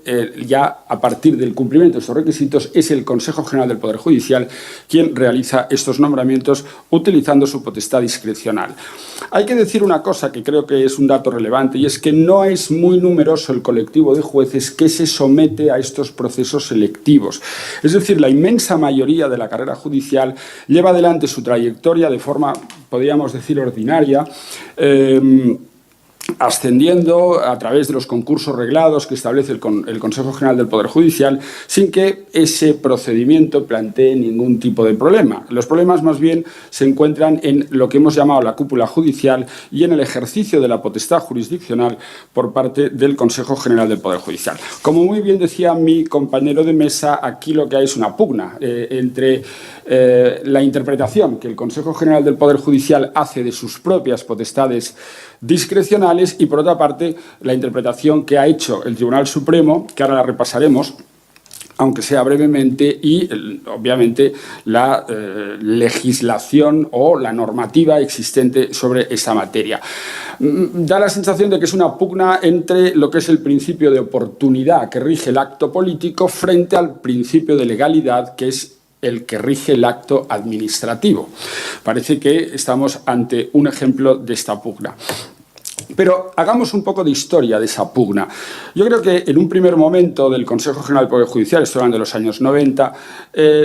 ya a partir del cumplimiento de estos requisitos es el Consejo General del Poder Judicial quien realiza estos nombramientos utilizando su potestad discrecional. Hay que decir una cosa que creo que es un dato relevante y es que no es muy numeroso el colectivo de jueces que se somete a estos procesos selectivos. Es decir, la inmensa mayoría de la carrera judicial lleva adelante su trayectoria de forma, podríamos decir, ordinaria, ascendiendo a través de los concursos reglados que establece el Consejo General del Poder Judicial, sin que ese procedimiento plantee ningún tipo de problema. Los problemas más bien se encuentran en lo que hemos llamado la cúpula judicial y en el ejercicio de la potestad jurisdiccional por parte del Consejo General del Poder Judicial. Como muy bien decía mi compañero de mesa, aquí lo que hay es una pugna entre la interpretación que el Consejo General del Poder Judicial hace de sus propias potestades discrecionales y, por otra parte, la interpretación que ha hecho el Tribunal Supremo, que ahora la repasaremos, aunque sea brevemente, y, obviamente, la legislación o la normativa existente sobre esa materia. Da la sensación de que es una pugna entre lo que es el principio de oportunidad que rige el acto político frente al principio de legalidad, que es el que rige el acto administrativo. Parece que estamos ante un ejemplo de esta pugna. Pero hagamos un poco de historia de esa pugna. Yo creo que en un primer momento del Consejo General del Poder Judicial, estoy hablando de los años 90,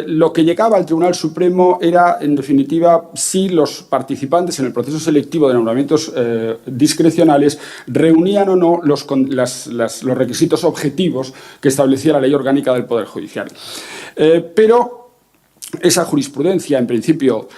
lo que llegaba al Tribunal Supremo era, en definitiva, si los participantes en el proceso selectivo de nombramientos discrecionales reunían o no los requisitos objetivos que establecía la Ley Orgánica del Poder Judicial. Pero esa jurisprudencia, en principio,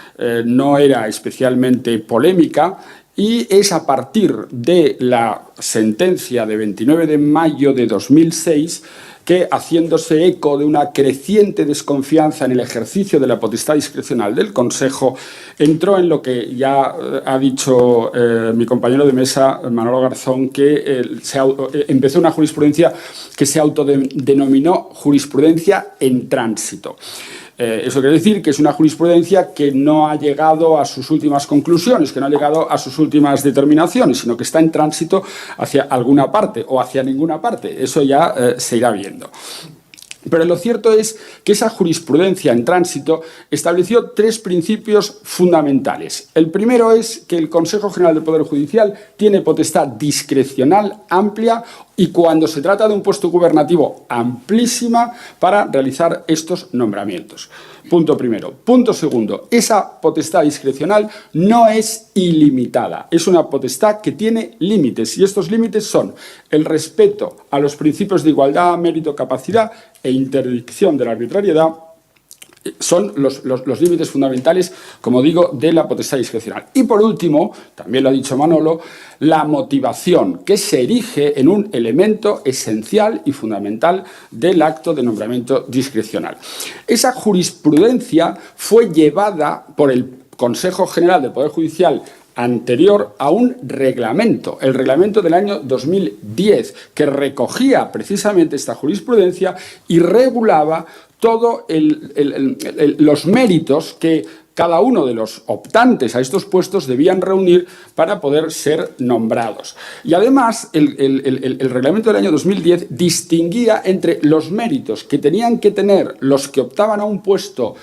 no era especialmente polémica y es a partir de la sentencia de 29 de mayo de 2006 que, haciéndose eco de una creciente desconfianza en el ejercicio de la potestad discrecional del Consejo, entró en lo que ya ha dicho mi compañero de mesa, Manolo Garzón, que empezó una jurisprudencia que se autodenominó jurisprudencia en tránsito. Eso quiere decir que es una jurisprudencia que no ha llegado a sus últimas conclusiones, que no ha llegado a sus últimas determinaciones, sino que está en tránsito hacia alguna parte o hacia ninguna parte. Eso ya se irá viendo. Pero lo cierto es que esa jurisprudencia en tránsito estableció 3 principios fundamentales. El primero es que el Consejo General del Poder Judicial tiene potestad discrecional amplia y, cuando se trata de un puesto gubernativo, amplísima para realizar estos nombramientos. Punto primero. Punto segundo. Esa potestad discrecional no es ilimitada. Es una potestad que tiene límites, y estos límites son el respeto a los principios de igualdad, mérito, capacidad e interdicción de la arbitrariedad. Son los límites fundamentales, como digo, de la potestad discrecional. Y por último, también lo ha dicho Manolo, la motivación, que se erige en un elemento esencial y fundamental del acto de nombramiento discrecional. Esa jurisprudencia fue llevada por el Consejo General del Poder Judicial anterior a un reglamento, el reglamento del año 2010, que recogía precisamente esta jurisprudencia y regulaba todos los méritos que cada uno de los optantes a estos puestos debían reunir para poder ser nombrados. Y además, el reglamento del año 2010 distinguía entre los méritos que tenían que tener los que optaban a un puesto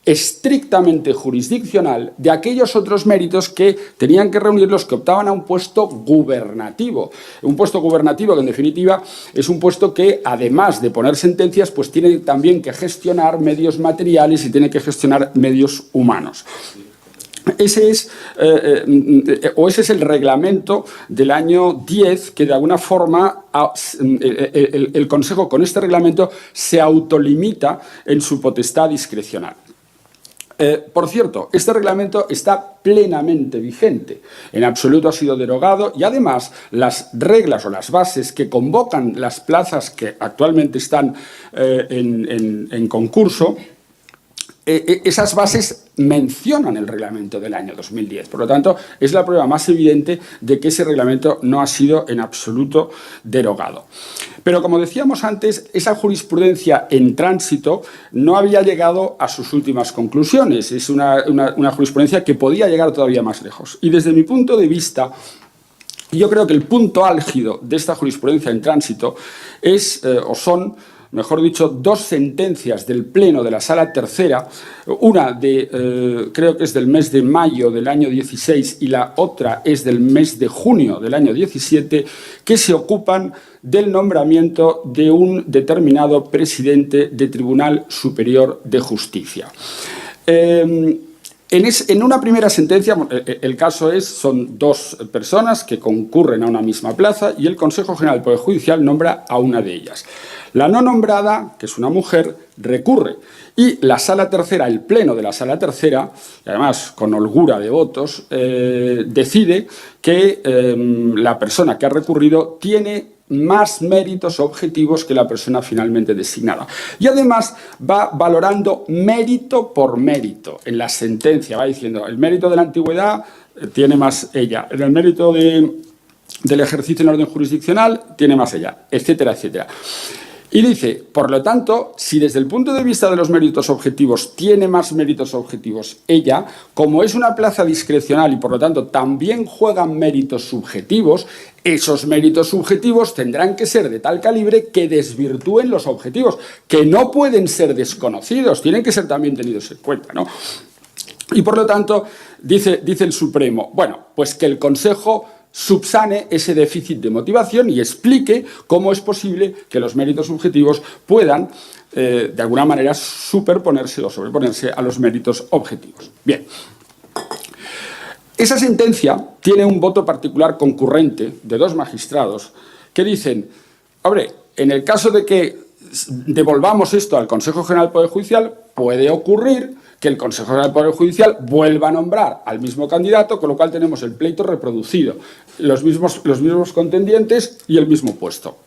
estrictamente jurisdiccional de aquellos otros méritos que tenían que reunir los que optaban a un puesto gubernativo. Un puesto gubernativo que, en definitiva, es un puesto que, además de poner sentencias, pues tiene también que gestionar medios materiales y tiene que gestionar medios humanos. Ese es el reglamento del año 10 que, de alguna forma, el Consejo, con este reglamento, se autolimita en su potestad discrecional. Por cierto, este reglamento está plenamente vigente. En absoluto ha sido derogado y, además, las reglas o las bases que convocan las plazas que actualmente están en concurso, esas bases mencionan el reglamento del año 2010. Por lo tanto, es la prueba más evidente de que ese reglamento no ha sido en absoluto derogado. Pero, como decíamos antes, esa jurisprudencia en tránsito no había llegado a sus últimas conclusiones. Es una jurisprudencia que podía llegar todavía más lejos. Y, desde mi punto de vista, yo creo que el punto álgido de esta jurisprudencia en tránsito son, mejor dicho, 2 sentencias del Pleno de la Sala Tercera, una creo que es del mes de mayo del año 16 y la otra es del mes de junio del año 17, que se ocupan del nombramiento de un determinado presidente de Tribunal Superior de Justicia. En una primera sentencia, el caso son 2 personas que concurren a una misma plaza y el Consejo General del Poder Judicial nombra a una de ellas. La no nombrada, que es una mujer, recurre y la Sala Tercera, el Pleno de la Sala Tercera, y además con holgura de votos, decide que la persona que ha recurrido tiene más méritos objetivos que la persona finalmente designada. Y además va valorando mérito por mérito. En la sentencia va diciendo, el mérito de la antigüedad tiene más ella, en el mérito del ejercicio en orden jurisdiccional tiene más ella, etcétera, etcétera. Y dice, por lo tanto, si desde el punto de vista de los méritos objetivos tiene más méritos objetivos ella, como es una plaza discrecional y por lo tanto también juegan méritos subjetivos, esos méritos subjetivos tendrán que ser de tal calibre que desvirtúen los objetivos, que no pueden ser desconocidos, tienen que ser también tenidos en cuenta, ¿no? Y por lo tanto, dice el Supremo, bueno, pues que el Consejo subsane ese déficit de motivación y explique cómo es posible que los méritos subjetivos puedan, de alguna manera, superponerse o sobreponerse a los méritos objetivos. Bien. Esa sentencia tiene un voto particular concurrente de 2 magistrados que dicen, hombre, en el caso de que devolvamos esto al Consejo General del Poder Judicial, puede ocurrir que el Consejo General del Poder Judicial vuelva a nombrar al mismo candidato, con lo cual tenemos el pleito reproducido, los mismos contendientes y el mismo puesto.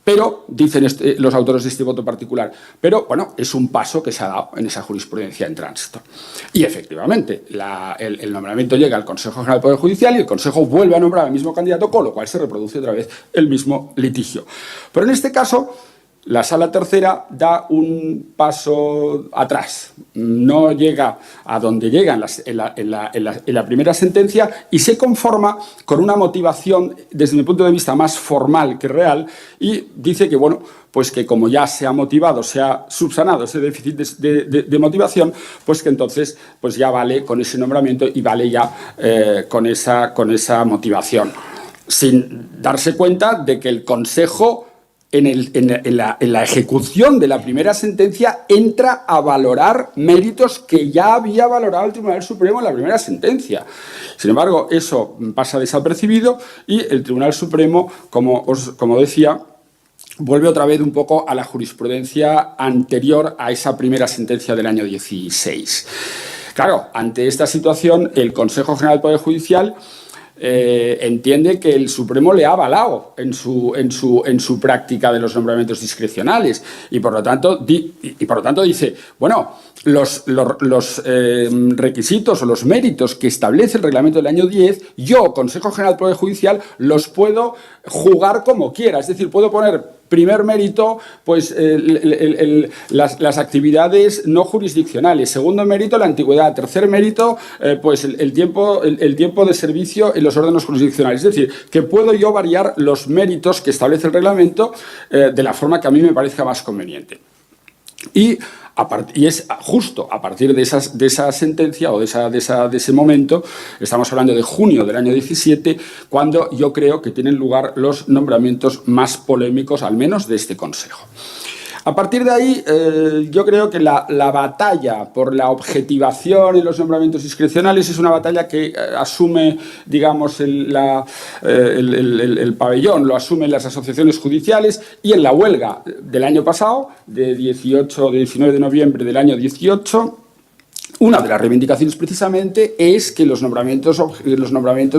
Pero, dicen los autores de este voto particular, pero bueno, es un paso que se ha dado en esa jurisprudencia en tránsito. Y efectivamente, el nombramiento llega al Consejo General del Poder Judicial y el Consejo vuelve a nombrar al mismo candidato, con lo cual se reproduce otra vez el mismo litigio. Pero en este caso, la Sala Tercera da un paso atrás, no llega a donde llega en la primera sentencia y se conforma con una motivación, desde mi punto de vista, más formal que real, y dice que, bueno, pues que como ya se ha motivado, se ha subsanado ese déficit de motivación, pues que entonces pues ya vale con ese nombramiento y vale ya con esa motivación, sin darse cuenta de que el Consejo en la ejecución de la primera sentencia entra a valorar méritos que ya había valorado el Tribunal Supremo en la primera sentencia. Sin embargo, eso pasa desapercibido y el Tribunal Supremo, como decía, vuelve otra vez un poco a la jurisprudencia anterior a esa primera sentencia del año 16. Claro, ante esta situación, el Consejo General del Poder Judicial entiende que el Supremo le ha avalado en su práctica de los nombramientos discrecionales y por lo tanto dice, bueno, los requisitos o los méritos que establece el reglamento del año 10, yo, Consejo General del Poder Judicial, los puedo jugar como quiera, es decir, puedo poner primer mérito, pues las actividades no jurisdiccionales. Segundo mérito, la antigüedad. Tercer mérito, pues el tiempo de servicio en los órganos jurisdiccionales. Es decir, que puedo yo variar los méritos que establece el reglamento de la forma que a mí me parezca más conveniente. Y es justo a partir de esa sentencia o de ese momento, estamos hablando de junio del año 17, cuando yo creo que tienen lugar los nombramientos más polémicos, al menos de este Consejo. A partir de ahí, yo creo que la batalla por la objetivación en los nombramientos discrecionales es una batalla que asume, digamos, el pabellón, lo asumen las asociaciones judiciales, y en la huelga del año pasado, de 19 de noviembre del año 18, una de las reivindicaciones precisamente es que los nombramientos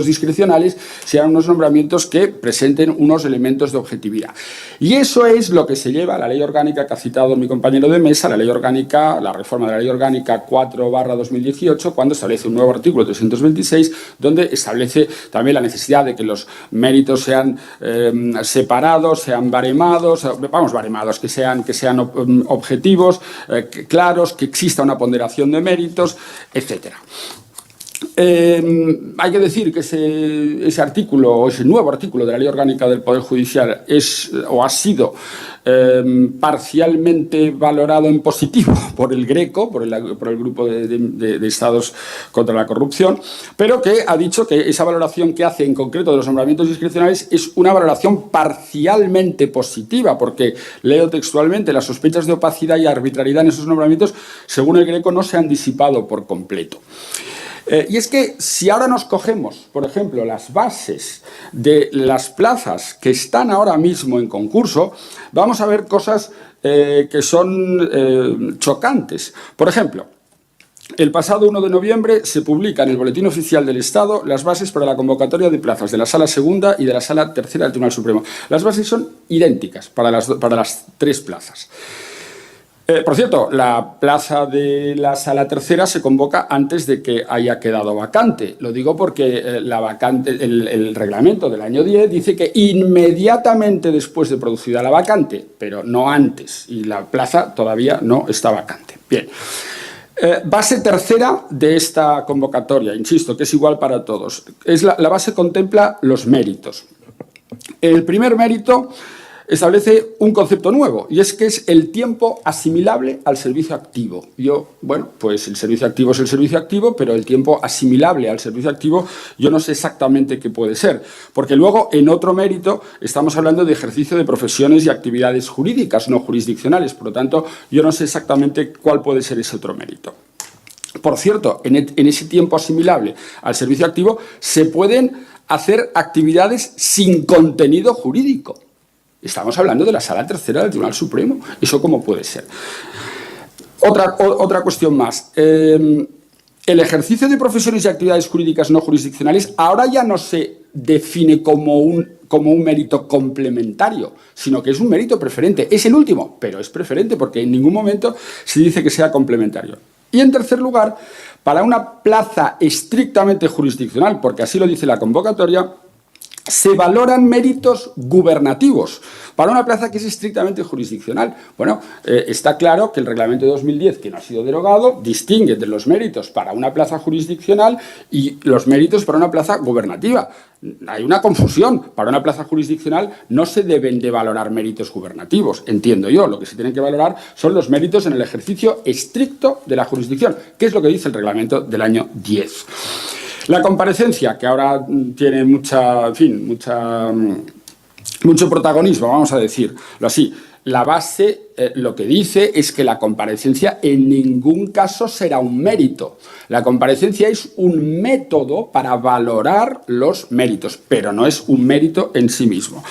discrecionales sean unos nombramientos que presenten unos elementos de objetividad. Y eso es lo que se lleva a la ley orgánica que ha citado mi compañero de mesa, la reforma de la ley orgánica 4/2018, cuando establece un nuevo artículo 326, donde establece también la necesidad de que los méritos sean separados, sean baremados, que sean objetivos, claros, que exista una ponderación de méritos, etcétera. Hay que decir que ese artículo, o ese nuevo artículo de la Ley Orgánica del Poder Judicial ha sido parcialmente valorado en positivo por el GRECO, por el Grupo de Estados contra la Corrupción, pero que ha dicho que esa valoración que hace en concreto de los nombramientos discrecionales es una valoración parcialmente positiva, porque, leo textualmente, las sospechas de opacidad y arbitrariedad en esos nombramientos, según el GRECO, no se han disipado por completo. Y es que si ahora nos cogemos, por ejemplo, las bases de las plazas que están ahora mismo en concurso, vamos a ver cosas que son chocantes. Por ejemplo, el pasado 1 de noviembre se publica en el Boletín Oficial del Estado las bases para la convocatoria de plazas de la Sala Segunda y de la Sala Tercera del Tribunal Supremo. Las bases son idénticas para las tres plazas. Por cierto, la plaza de la Sala Tercera se convoca antes de que haya quedado vacante. Lo digo porque el reglamento del año 10 dice que inmediatamente después de producida la vacante, pero no antes, y la plaza todavía no está vacante. Bien. Base tercera de esta convocatoria, insisto, que es igual para todos. La base contempla los méritos. El primer mérito establece un concepto nuevo, y es que es el tiempo asimilable al servicio activo. Pues el servicio activo es el servicio activo, pero el tiempo asimilable al servicio activo yo no sé exactamente qué puede ser, porque luego en otro mérito estamos hablando de ejercicio de profesiones y actividades jurídicas no jurisdiccionales, por lo tanto yo no sé exactamente cuál puede ser ese otro mérito. Por cierto, en ese tiempo asimilable al servicio activo se pueden hacer actividades sin contenido jurídico. Estamos hablando de la Sala Tercera del Tribunal Supremo. ¿Eso cómo puede ser? Otra cuestión más. El ejercicio de profesiones y actividades jurídicas no jurisdiccionales ahora ya no se define como un mérito complementario, sino que es un mérito preferente. Es el último, pero es preferente porque en ningún momento se dice que sea complementario. Y en tercer lugar, para una plaza estrictamente jurisdiccional, porque así lo dice la convocatoria, se valoran méritos gubernativos para una plaza que es estrictamente jurisdiccional. Bueno, está claro que el reglamento de 2010, que no ha sido derogado, distingue de los méritos para una plaza jurisdiccional y los méritos para una plaza gubernativa. Hay una confusión. Para una plaza jurisdiccional no se deben de valorar méritos gubernativos, entiendo yo. Lo que se tienen que valorar son los méritos en el ejercicio estricto de la jurisdicción, que es lo que dice el reglamento del año 10. La comparecencia, que ahora tiene mucho protagonismo, vamos a decirlo así. La base lo que dice es que la comparecencia en ningún caso será un mérito. La comparecencia es un método para valorar los méritos, pero no es un mérito en sí mismo.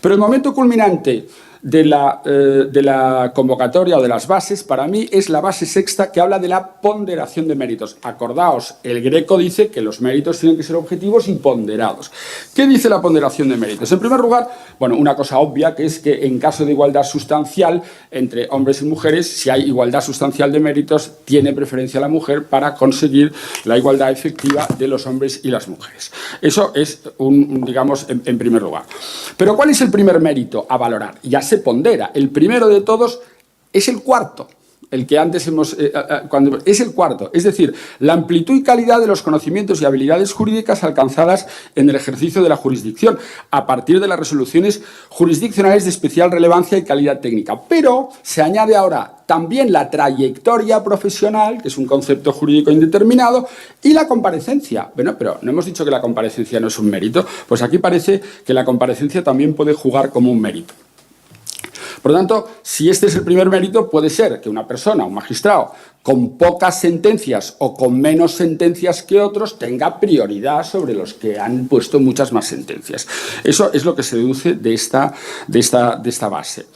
Pero el momento culminante de la convocatoria o de las bases, para mí, es la base sexta, que habla de la ponderación de méritos. Acordaos, el Greco dice que los méritos tienen que ser objetivos y ponderados. ¿Qué dice la ponderación de méritos? En primer lugar, bueno, una cosa obvia, que es que en caso de igualdad sustancial entre hombres y mujeres, si hay igualdad sustancial de méritos, tiene preferencia la mujer para conseguir la igualdad efectiva de los hombres y las mujeres. Eso es, digamos, en primer lugar. Pero ¿cuál es el primer mérito a valorar? Ya se pondera. El primero de todos es el cuarto, el que antes es el cuarto, es decir, la amplitud y calidad de los conocimientos y habilidades jurídicas alcanzadas en el ejercicio de la jurisdicción a partir de las resoluciones jurisdiccionales de especial relevancia y calidad técnica. Pero se añade ahora también la trayectoria profesional, que es un concepto jurídico indeterminado, y la comparecencia. Bueno, pero no hemos dicho que la comparecencia no es un mérito. Pues aquí parece que la comparecencia también puede jugar como un mérito. Por lo tanto, si este es el primer mérito, puede ser que una persona, un magistrado, con pocas sentencias o con menos sentencias que otros, tenga prioridad sobre los que han puesto muchas más sentencias. Eso es lo que se deduce de esta base.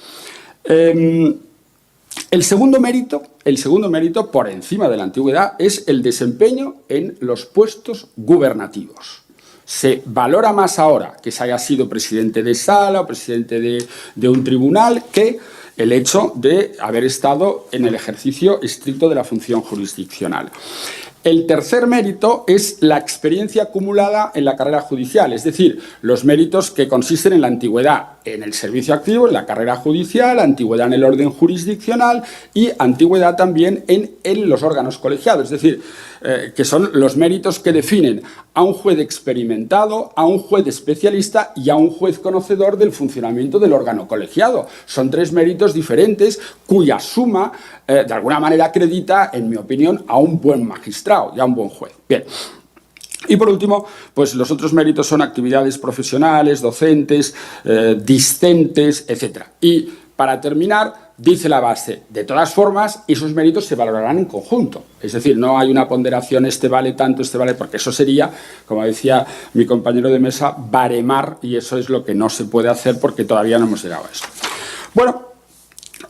El segundo mérito, por encima de la antigüedad, es el desempeño en los puestos gubernativos. Se valora más ahora que se haya sido presidente de sala o presidente de un tribunal que el hecho de haber estado en el ejercicio estricto de la función jurisdiccional. El tercer mérito es la experiencia acumulada en la carrera judicial, es decir, los méritos que consisten en la antigüedad en el servicio activo, en la carrera judicial, antigüedad en el orden jurisdiccional y antigüedad también en los órganos colegiados, es decir, que son los méritos que definen a un juez experimentado, a un juez especialista y a un juez conocedor del funcionamiento del órgano colegiado. Son tres méritos diferentes cuya suma, de alguna manera, acredita, en mi opinión, a un buen magistrado y a un buen juez. Bien. Y por último, pues los otros méritos son actividades profesionales, docentes, discentes, etc. Y para terminar, dice la base, de todas formas, esos méritos se valorarán en conjunto. Es decir, no hay una ponderación, este vale tanto, este vale, porque eso sería, como decía mi compañero de mesa, baremar, y eso es lo que no se puede hacer porque todavía no hemos llegado a eso. Bueno,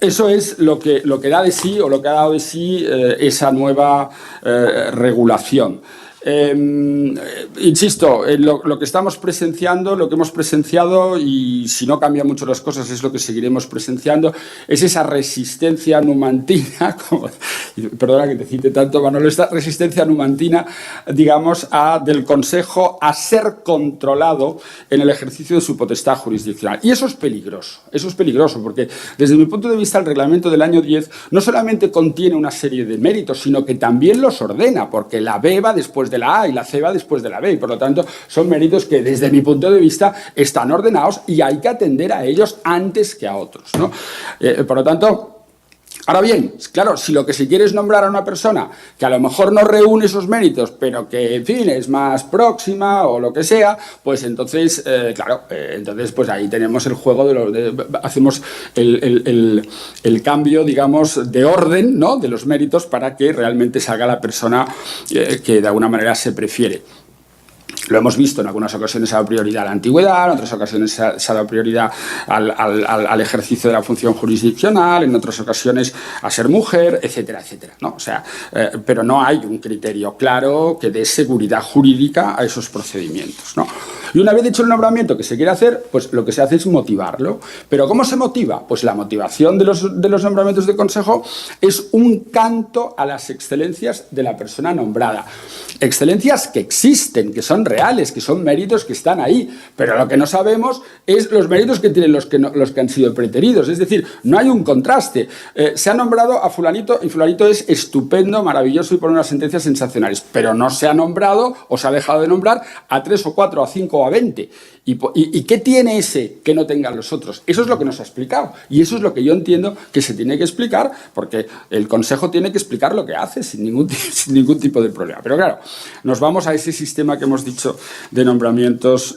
eso es lo que da de sí, o lo que ha dado de sí esa nueva regulación. Insisto, lo que estamos presenciando, lo que hemos presenciado, y si no cambian mucho las cosas es lo que seguiremos presenciando, es esa resistencia numantina, perdona que te cite tanto, Manolo, esta resistencia numantina, digamos, del Consejo a ser controlado en el ejercicio de su potestad jurisdiccional. Y eso es peligroso, porque desde mi punto de vista el reglamento del año 10 no solamente contiene una serie de méritos, sino que también los ordena, porque la B va después de la A y la C va después de la B, y por lo tanto son méritos que desde mi punto de vista están ordenados y hay que atender a ellos antes que a otros, ¿no? Por lo tanto, ahora bien, claro, si lo que se quiere es nombrar a una persona que a lo mejor no reúne esos méritos, pero que, en fin, es más próxima o lo que sea, pues entonces, entonces pues ahí tenemos el juego hacemos el cambio, digamos, de orden, ¿no?, de los méritos para que realmente salga la persona que de alguna manera se prefiere. Lo hemos visto, en algunas ocasiones se ha dado prioridad a la antigüedad, en otras ocasiones se ha dado prioridad al ejercicio de la función jurisdiccional, en otras ocasiones a ser mujer, etcétera, etcétera, ¿no? O sea, pero no hay un criterio claro que dé seguridad jurídica a esos procedimientos, ¿no? Y una vez hecho el nombramiento que se quiere hacer, pues lo que se hace es motivarlo. ¿Pero cómo se motiva? Pues la motivación de los nombramientos de consejo es un canto a las excelencias de la persona nombrada. Excelencias que existen, que son reales, que son méritos que están ahí, pero lo que no sabemos es los méritos que tienen los que han sido preteridos, es decir, no hay un contraste. Se ha nombrado a fulanito y fulanito es estupendo, maravilloso y pone unas sentencias sensacionales, pero no se ha nombrado o se ha dejado de nombrar a 3 o 4, a 5 o a 20. ¿Y qué tiene ese que no tengan los otros? Eso es lo que nos ha explicado y eso es lo que yo entiendo que se tiene que explicar, porque el Consejo tiene que explicar lo que hace sin ningún tipo de problema. Pero claro, nos vamos a ese sistema que hemos dicho de nombramientos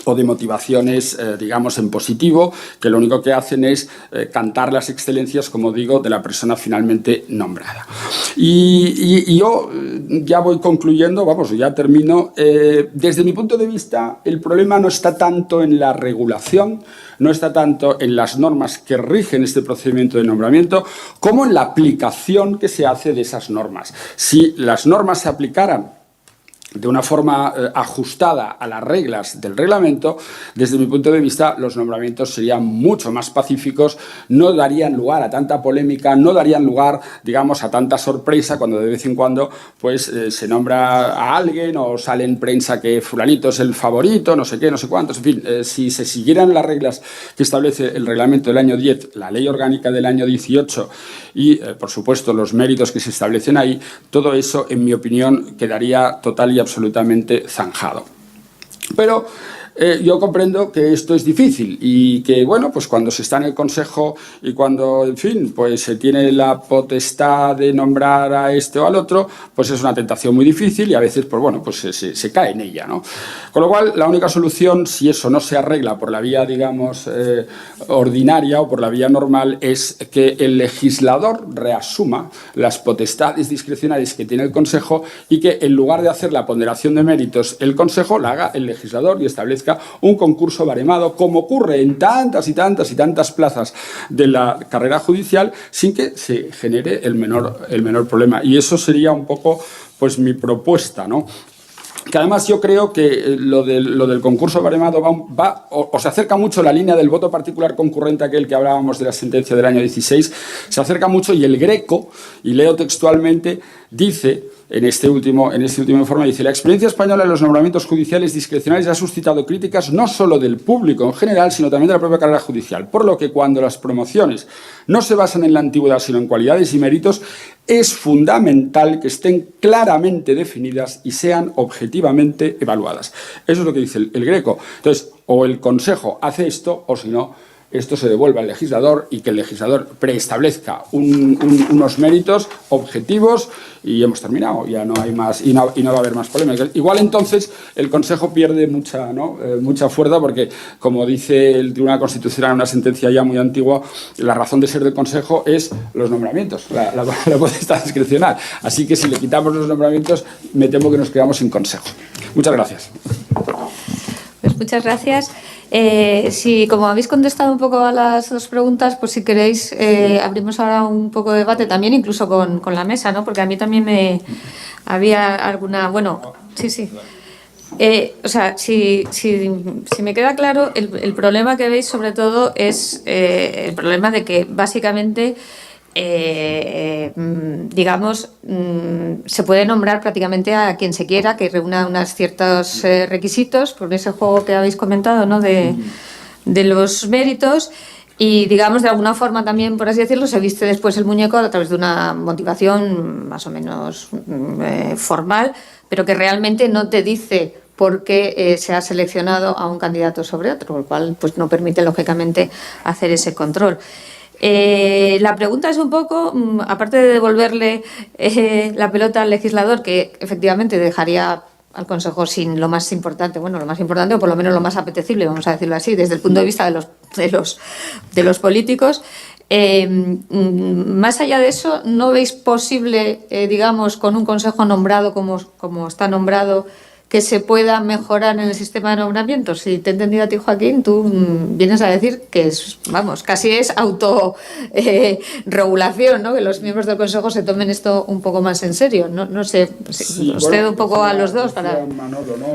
o de motivaciones, digamos, en positivo, que lo único que hacen es cantar las excelencias, como digo, de la persona finalmente nombrada. Y yo ya voy concluyendo, vamos, ya termino. Desde mi punto de vista, el problema no está tanto en la regulación, no está tanto en las normas que rigen este procedimiento de nombramiento, como en la aplicación que se hace de esas normas. Si las normas se aplicaran de una forma ajustada a las reglas del reglamento, desde mi punto de vista los nombramientos serían mucho más pacíficos, no darían lugar a tanta polémica, no darían lugar, digamos, a tanta sorpresa cuando de vez en cuando pues se nombra a alguien o sale en prensa que fulanito es el favorito, no sé qué, no sé cuántos, en fin, si se siguieran las reglas que establece el reglamento del año 10, la ley orgánica del año 18 y, por supuesto, los méritos que se establecen ahí, todo eso, en mi opinión, quedaría total y absolutamente zanjado. Pero yo comprendo que esto es difícil y que, bueno, pues cuando se está en el Consejo y cuando, en fin, pues se tiene la potestad de nombrar a este o al otro, pues es una tentación muy difícil y a veces, pues bueno, pues se cae en ella, ¿no? Con lo cual, la única solución, si eso no se arregla por la vía, digamos, ordinaria o por la vía normal, es que el legislador reasuma las potestades discrecionales que tiene el Consejo y que, en lugar de hacer la ponderación de méritos el Consejo, la haga el legislador y establezca un concurso baremado, como ocurre en tantas y tantas y tantas plazas de la carrera judicial, sin que se genere el menor problema. Y eso sería un poco, pues, mi propuesta, ¿no? Que además yo creo que lo del concurso baremado va o se acerca mucho a la línea del voto particular concurrente, aquel que hablábamos de la sentencia del año 16, se acerca mucho, y el Greco, y leo textualmente, dice, en este último informe, dice: la experiencia española en los nombramientos judiciales discrecionales ha suscitado críticas no solo del público en general, sino también de la propia carrera judicial, por lo que cuando las promociones no se basan en la antigüedad, sino en cualidades y méritos, es fundamental que estén claramente definidas y sean objetivamente evaluadas. Eso es lo que dice el Greco. Entonces, o el Consejo hace esto, o si no, esto se devuelve al legislador y que el legislador preestablezca unos méritos objetivos y hemos terminado. Ya no hay más y no va a haber más polémicas. Igual entonces el Consejo pierde mucha fuerza porque, como dice el Tribunal Constitucional en una sentencia ya muy antigua, la razón de ser del Consejo es los nombramientos, la potestad discrecional. Así que si le quitamos los nombramientos, me temo que nos quedamos sin Consejo. Muchas gracias. Pues muchas gracias. Si, como habéis contestado un poco a las dos preguntas, pues si queréis, abrimos ahora un poco de debate también, incluso con la mesa, ¿no? Porque a mí también me había alguna... Bueno, sí. O sea, si me queda claro, el problema que veis sobre todo es el problema de que básicamente... digamos, se puede nombrar prácticamente a quien se quiera, que reúna unos ciertos requisitos, por ese juego que habéis comentado, ¿no? de los méritos, y, digamos, de alguna forma también, por así decirlo, se viste después el muñeco a través de una motivación más o menos formal, pero que realmente no te dice por qué se ha seleccionado a un candidato sobre otro, lo cual pues no permite, lógicamente, hacer ese control. La pregunta es un poco, aparte de devolverle la pelota al legislador, que efectivamente dejaría al Consejo sin lo más importante, o por lo menos lo más apetecible, vamos a decirlo así, desde el punto de vista de los políticos. Más allá de eso, ¿no veis posible, digamos, con un Consejo nombrado como está nombrado, que se pueda mejorar en el sistema de nombramientos? Si te he entendido a ti, Joaquín, tú vienes a decir que es, vamos, casi es autorregulación, ¿no? Que los miembros del Consejo se tomen esto un poco más en serio. No sé, Sí, os cedo un poco a los dos para... Manolo, ¿no?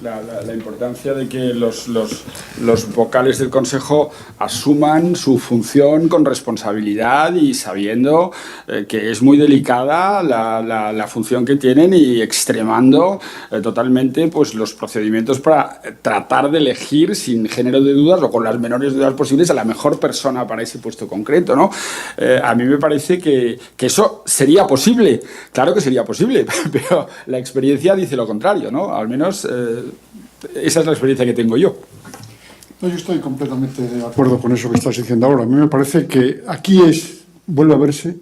La importancia de que los vocales del Consejo asuman su función con responsabilidad y sabiendo que es muy delicada la función que tienen y extremando totalmente pues, los procedimientos para tratar de elegir sin género de dudas o con las menores dudas posibles a la mejor persona para ese puesto concreto, ¿no? A mí me parece que eso sería posible, claro que sería posible, pero la experiencia dice lo contrario, ¿no? Al menos esa es la experiencia que tengo yo. No, yo estoy completamente de acuerdo con eso que estás diciendo ahora. A mí me parece que aquí vuelve a verse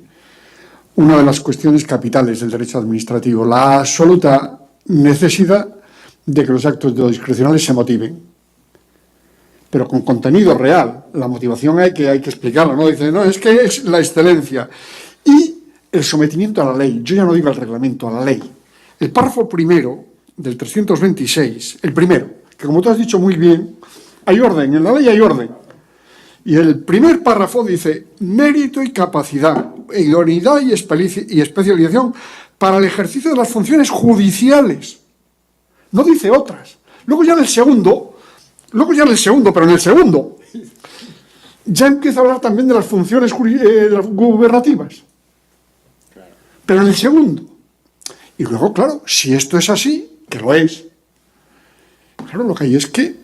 una de las cuestiones capitales del derecho administrativo, la absoluta necesidad de que los actos discrecionales se motiven, pero con contenido real. La motivación hay que explicarla, ¿no? Dice, no, es que es la excelencia. Y el sometimiento a la ley, yo ya no digo al reglamento, a la ley. El párrafo primero del 326, el primero, que como tú has dicho muy bien, hay orden, en la ley hay orden. Y el primer párrafo dice, mérito y capacidad, idoneidad y especialización para el ejercicio de las funciones judiciales. No dice otras. Luego ya en el segundo, pero en el segundo, ya empieza a hablar también de las funciones gubernativas. Pero en el segundo. Y luego, claro, si esto es así, que lo es, claro, lo que hay es que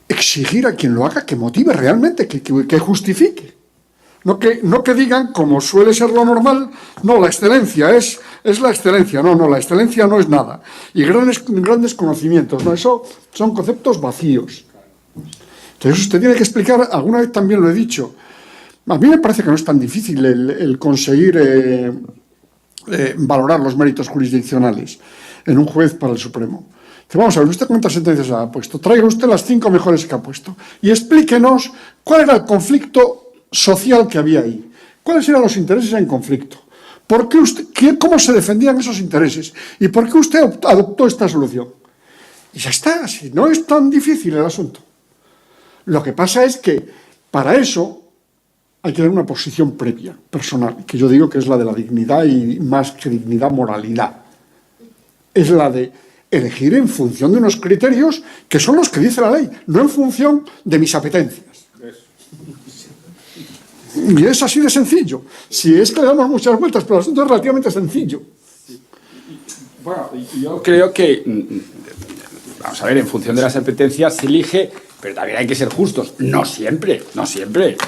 exigir a quien lo haga que motive realmente, que justifique. No que digan, como suele ser lo normal, no, la excelencia es la excelencia. No, la excelencia no es nada. Y grandes conocimientos, no, eso son conceptos vacíos. Entonces usted tiene que explicar, alguna vez también lo he dicho, a mí me parece que no es tan difícil el conseguir valorar los méritos jurisdiccionales en un juez para el Supremo. Vamos a ver, ¿usted cuántas sentencias ha puesto? Traiga usted las 5 mejores que ha puesto y explíquenos cuál era el conflicto social que había ahí. ¿Cuáles eran los intereses en conflicto? ¿Por qué cómo se defendían esos intereses? ¿Y por qué usted adoptó esta solución? Y ya está, si no es tan difícil el asunto. Lo que pasa es que para eso hay que dar una posición previa, personal, que yo digo que es la de la dignidad y más que dignidad, moralidad. Es la de elegir en función de unos criterios que son los que dice la ley, no en función de mis apetencias. Y es así de sencillo. Si es que le damos muchas vueltas, pero el asunto es relativamente sencillo. Bueno, yo creo que, vamos a ver, en función de las apetencias se elige, pero también hay que ser justos. No siempre,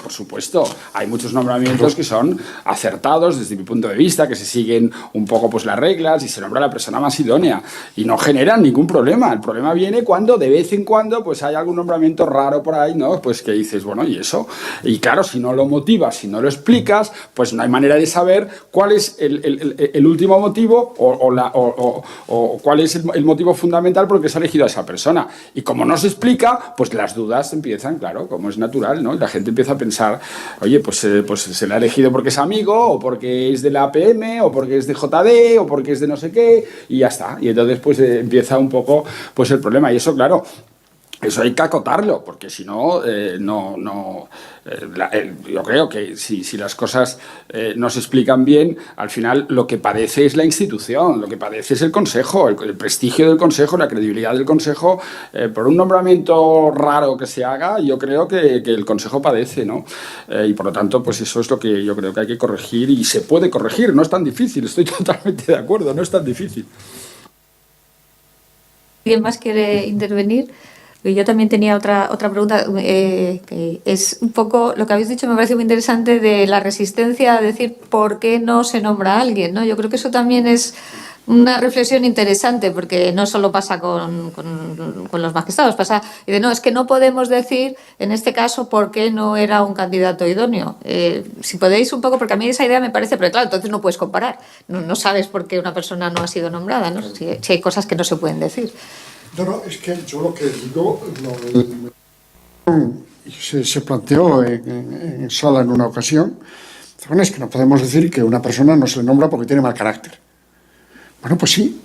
por supuesto. Hay muchos nombramientos que son acertados desde mi punto de vista, que se siguen un poco pues las reglas y se nombra a la persona más idónea y no generan ningún problema. El problema viene cuando de vez en cuando pues hay algún nombramiento raro por ahí, ¿no? Pues que dices, bueno, ¿y eso? Y claro, si no lo motivas, si no lo explicas, pues no hay manera de saber cuál es el último motivo o cuál es el motivo fundamental por el que se ha elegido a esa persona. Y como no se explica, pues las dudas empiezan, claro, como es natural, ¿no? Y la gente empieza a pensar, oye, pues se le ha elegido porque es amigo, o porque es de la APM, o porque es de JD, o porque es de no sé qué, y ya está. Y entonces pues empieza un poco pues el problema. Y eso, claro, eso hay que acotarlo, porque si no, yo creo que si las cosas no se explican bien, al final lo que padece es la institución, lo que padece es el Consejo, el prestigio del Consejo, la credibilidad del Consejo. Por un nombramiento raro que se haga, yo creo que el Consejo padece, ¿no? Y por lo tanto, pues eso es lo que yo creo que hay que corregir y se puede corregir, no es tan difícil, estoy totalmente de acuerdo, no es tan difícil. ¿Alguien más quiere intervenir? Yo también tenía otra pregunta, que es un poco lo que habéis dicho, me parece muy interesante, de la resistencia a decir por qué no se nombra a alguien, ¿no? Yo creo que eso también es una reflexión interesante, porque no solo pasa con los magistrados, pasa y de no, es que no podemos decir en este caso por qué no era un candidato idóneo. Si podéis un poco, porque a mí esa idea me parece, pero claro, entonces no puedes comparar, no sabes por qué una persona no ha sido nombrada, ¿no? Si hay cosas que no se pueden decir. No, es que yo lo que digo, se planteó en sala en una ocasión, bueno, es que no podemos decir que una persona no se le nombra porque tiene mal carácter. Bueno, pues sí,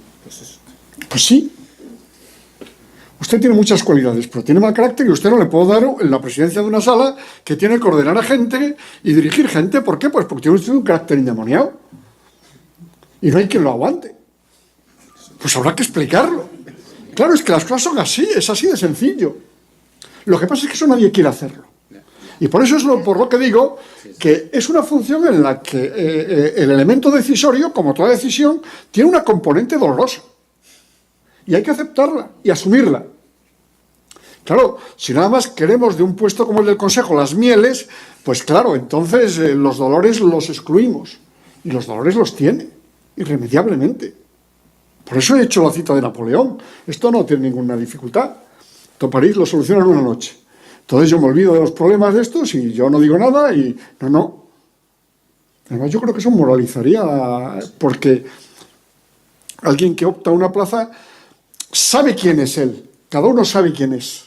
Usted tiene muchas cualidades, pero tiene mal carácter y usted no le puedo dar en la presidencia de una sala que tiene que ordenar a gente y dirigir gente. ¿Por qué? Pues porque tiene usted un carácter endemoniado. Y no hay quien lo aguante. Pues habrá que explicarlo. Claro, es que las cosas son así, es así de sencillo. Lo que pasa es que eso nadie quiere hacerlo. Y por eso es por lo que digo que es una función en la que el elemento decisorio, como toda decisión, tiene una componente dolorosa. Y hay que aceptarla y asumirla. Claro, si nada más queremos de un puesto como el del Consejo las mieles, pues claro, entonces los dolores los excluimos. Y los dolores los tiene, irremediablemente. Por eso he hecho la cita de Napoleón. Esto no tiene ninguna dificultad. Todo París lo soluciona en una noche. Entonces yo me olvido de los problemas de estos y yo no digo nada y no. Además yo creo que eso moralizaría, porque alguien que opta a una plaza sabe quién es él. Cada uno sabe quién es.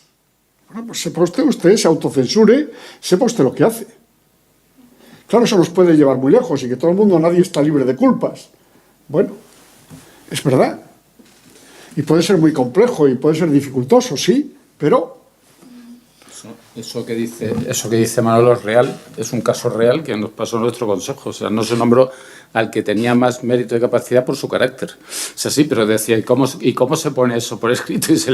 Bueno, pues sepa usted, se autocensure, sepa usted lo que hace. Claro, eso nos puede llevar muy lejos y que todo el mundo, nadie está libre de culpas. Bueno, es verdad. Y puede ser muy complejo y puede ser dificultoso, sí, pero... Eso que dice Manolo es real, es un caso real que nos pasó en nuestro consejo. O sea, no se nombró al que tenía más mérito y capacidad por su carácter. O sea, sí, pero decía, ¿y cómo se pone eso por escrito? Y se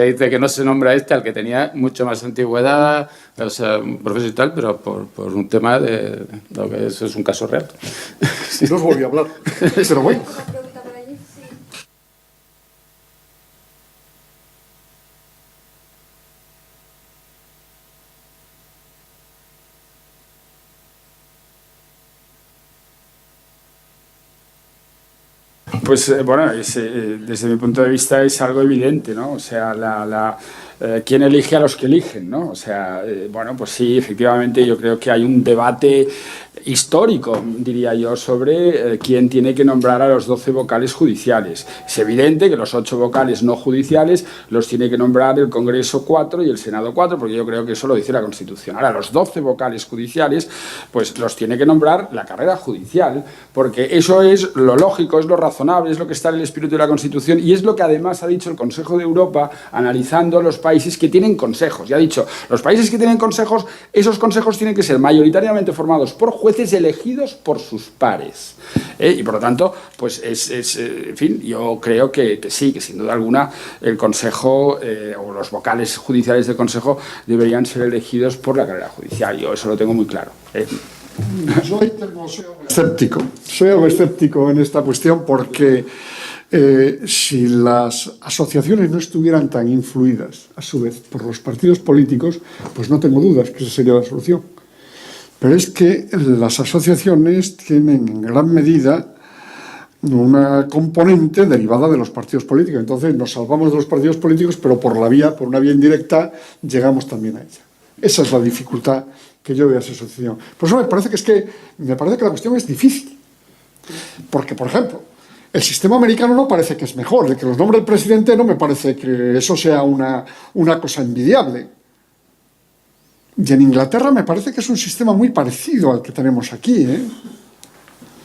dice que no se nombra al que tenía mucho más antigüedad, o sea, un profesor y tal, pero por un tema de lo que eso es un caso real. Sí. No os volví a hablar, pero bueno. Pues bueno, desde mi punto de vista es algo evidente, ¿no? O sea, ¿quién elige a los que eligen, ¿no? O sea, bueno, pues sí, efectivamente yo creo que hay un debate histórico, diría yo, sobre quién tiene que nombrar a los 12 vocales judiciales. Es evidente que los 8 vocales no judiciales los tiene que nombrar el Congreso 4 y el Senado 4, porque yo creo que eso lo dice la Constitución. Ahora, los 12 vocales judiciales, pues los tiene que nombrar la carrera judicial, porque eso es lo lógico, es lo razonable, es lo que está en el espíritu de la Constitución y es lo que además ha dicho el Consejo de Europa analizando los países que tienen consejos. Y ha dicho, los países que tienen consejos, esos consejos tienen que ser mayoritariamente formados por jueces elegidos por sus pares. Y por lo tanto, pues en fin, yo creo que sí, que sin duda alguna el Consejo o los vocales judiciales del Consejo deberían ser elegidos por la carrera judicial. Yo eso lo tengo muy claro. Soy algo escéptico en esta cuestión porque si las asociaciones no estuvieran tan influidas, a su vez, por los partidos políticos, pues no tengo dudas que esa sería la solución. Pero es que las asociaciones tienen en gran medida una componente derivada de los partidos políticos. Entonces nos salvamos de los partidos políticos, pero por una vía indirecta, llegamos también a ella. Esa es la dificultad que yo veo a esa asociación. Por eso me parece que la cuestión es difícil. Porque, por ejemplo, el sistema americano no parece que es mejor. El que los nombre el presidente no me parece que eso sea una cosa envidiable. Y en Inglaterra me parece que es un sistema muy parecido al que tenemos aquí, ¿eh?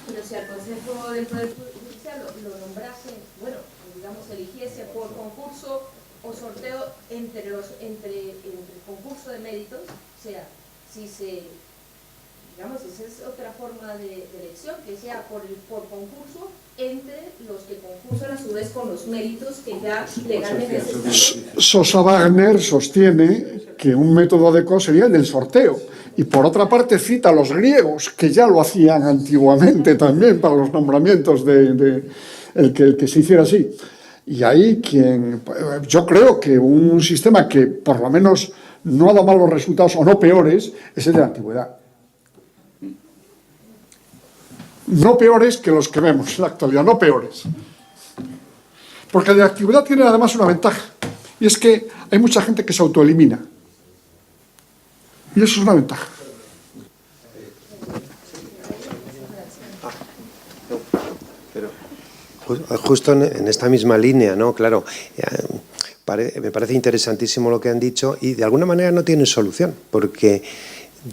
Pero si al Consejo del Poder Judicial lo nombrase, bueno, digamos, eligiese por concurso o sorteo entre concurso de méritos, o sea, si esa es otra forma de elección, que sea por concurso entre los que concursan a su vez con los méritos que ya legalmente se establecen. Sosa Wagner sostiene que un método adecuado sería el del sorteo. Y por otra parte cita a los griegos, que ya lo hacían antiguamente también para los nombramientos el que se hiciera así. Y ahí yo creo que un sistema que por lo menos no ha dado malos resultados o no peores es el de la antigüedad. No peores que los que vemos en la actualidad, no peores. Porque el de la antigüedad tiene además una ventaja, y es que hay mucha gente que se autoelimina. Y eso es una ventaja. Justo en esta misma línea, ¿no? Claro, me parece interesantísimo lo que han dicho y de alguna manera no tienen solución, porque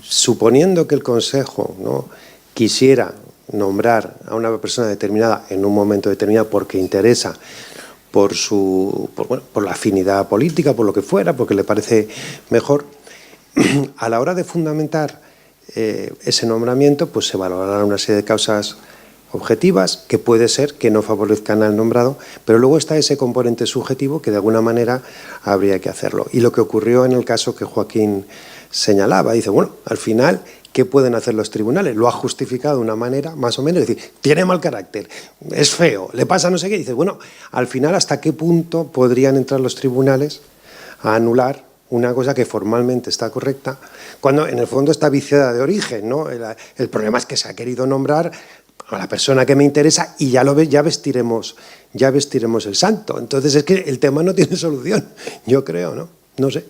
suponiendo que el Consejo, ¿no?, quisiera nombrar a una persona determinada en un momento determinado porque interesa, por la afinidad política, por lo que fuera, porque le parece mejor. A la hora de fundamentar ese nombramiento, pues se valorarán una serie de causas objetivas que puede ser que no favorezcan al nombrado, pero luego está ese componente subjetivo que de alguna manera habría que hacerlo. Y lo que ocurrió en el caso que Joaquín señalaba, dice, bueno, al final, ¿qué pueden hacer los tribunales? Lo ha justificado de una manera más o menos, es decir, tiene mal carácter, es feo, le pasa no sé qué, dice, bueno, al final, ¿hasta qué punto podrían entrar los tribunales a anular una cosa que formalmente está correcta, cuando en el fondo está viciada de origen, ¿no? El problema es que se ha querido nombrar a la persona que me interesa y ya vestiremos el santo. Entonces es que el tema no tiene solución, yo creo, ¿no? No sé.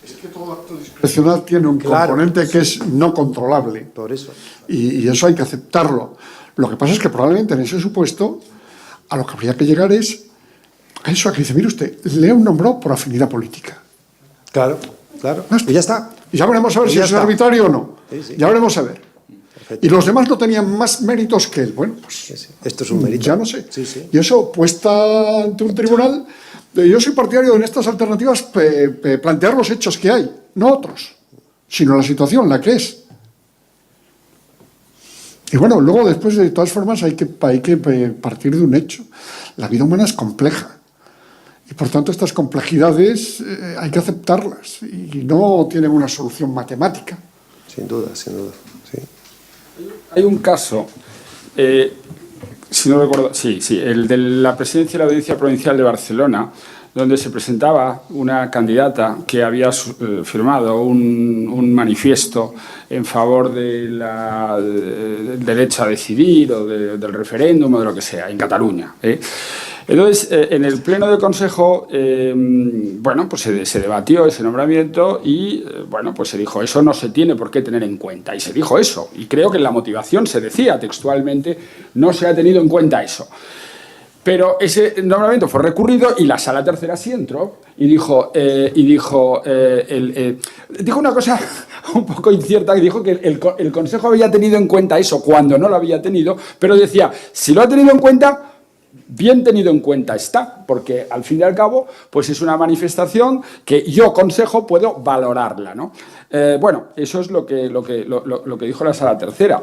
Es que todo acto discrecional tiene un componente que es no controlable. Por eso. Y eso hay que aceptarlo. Lo que pasa es que probablemente en ese supuesto a lo que habría que llegar es a eso, a que dice, mire usted, le han nombrado por afinidad política. Claro. Y ya está. Y ya veremos a ver si es arbitrario o no. Sí. Ya veremos a ver. Y los demás no tenían más méritos que él. Bueno, pues sí. Esto es un mérito. Ya no sé. Sí. Y eso, puesta ante un tribunal, yo soy partidario de en estas alternativas plantear los hechos que hay, no otros, sino la situación, la que es. Y bueno, luego después, de todas formas, hay que partir de un hecho. La vida humana es compleja. Y por tanto, estas complejidades hay que aceptarlas. Y no tienen una solución matemática. Sin duda, sí. Hay un caso, si no recuerdo, sí, el de la presidencia de la Audiencia Provincial de Barcelona, donde se presentaba una candidata que había firmado un manifiesto en favor del derecho a decidir o del referéndum o de lo que sea, en Cataluña. Entonces, en el Pleno del Consejo, pues se debatió ese nombramiento y, pues se dijo, eso no se tiene por qué tener en cuenta. Y se dijo eso. Y creo que en la motivación se decía textualmente, no se ha tenido en cuenta eso. Pero ese nombramiento fue recurrido y la Sala Tercera sí entró y dijo una cosa un poco incierta, que dijo que el Consejo había tenido en cuenta eso cuando no lo había tenido, pero decía, si lo ha tenido en cuenta, bien tenido en cuenta está, porque al fin y al cabo pues es una manifestación que yo, Consejo, puedo valorarla, ¿no? Eso es lo que dijo la Sala Tercera.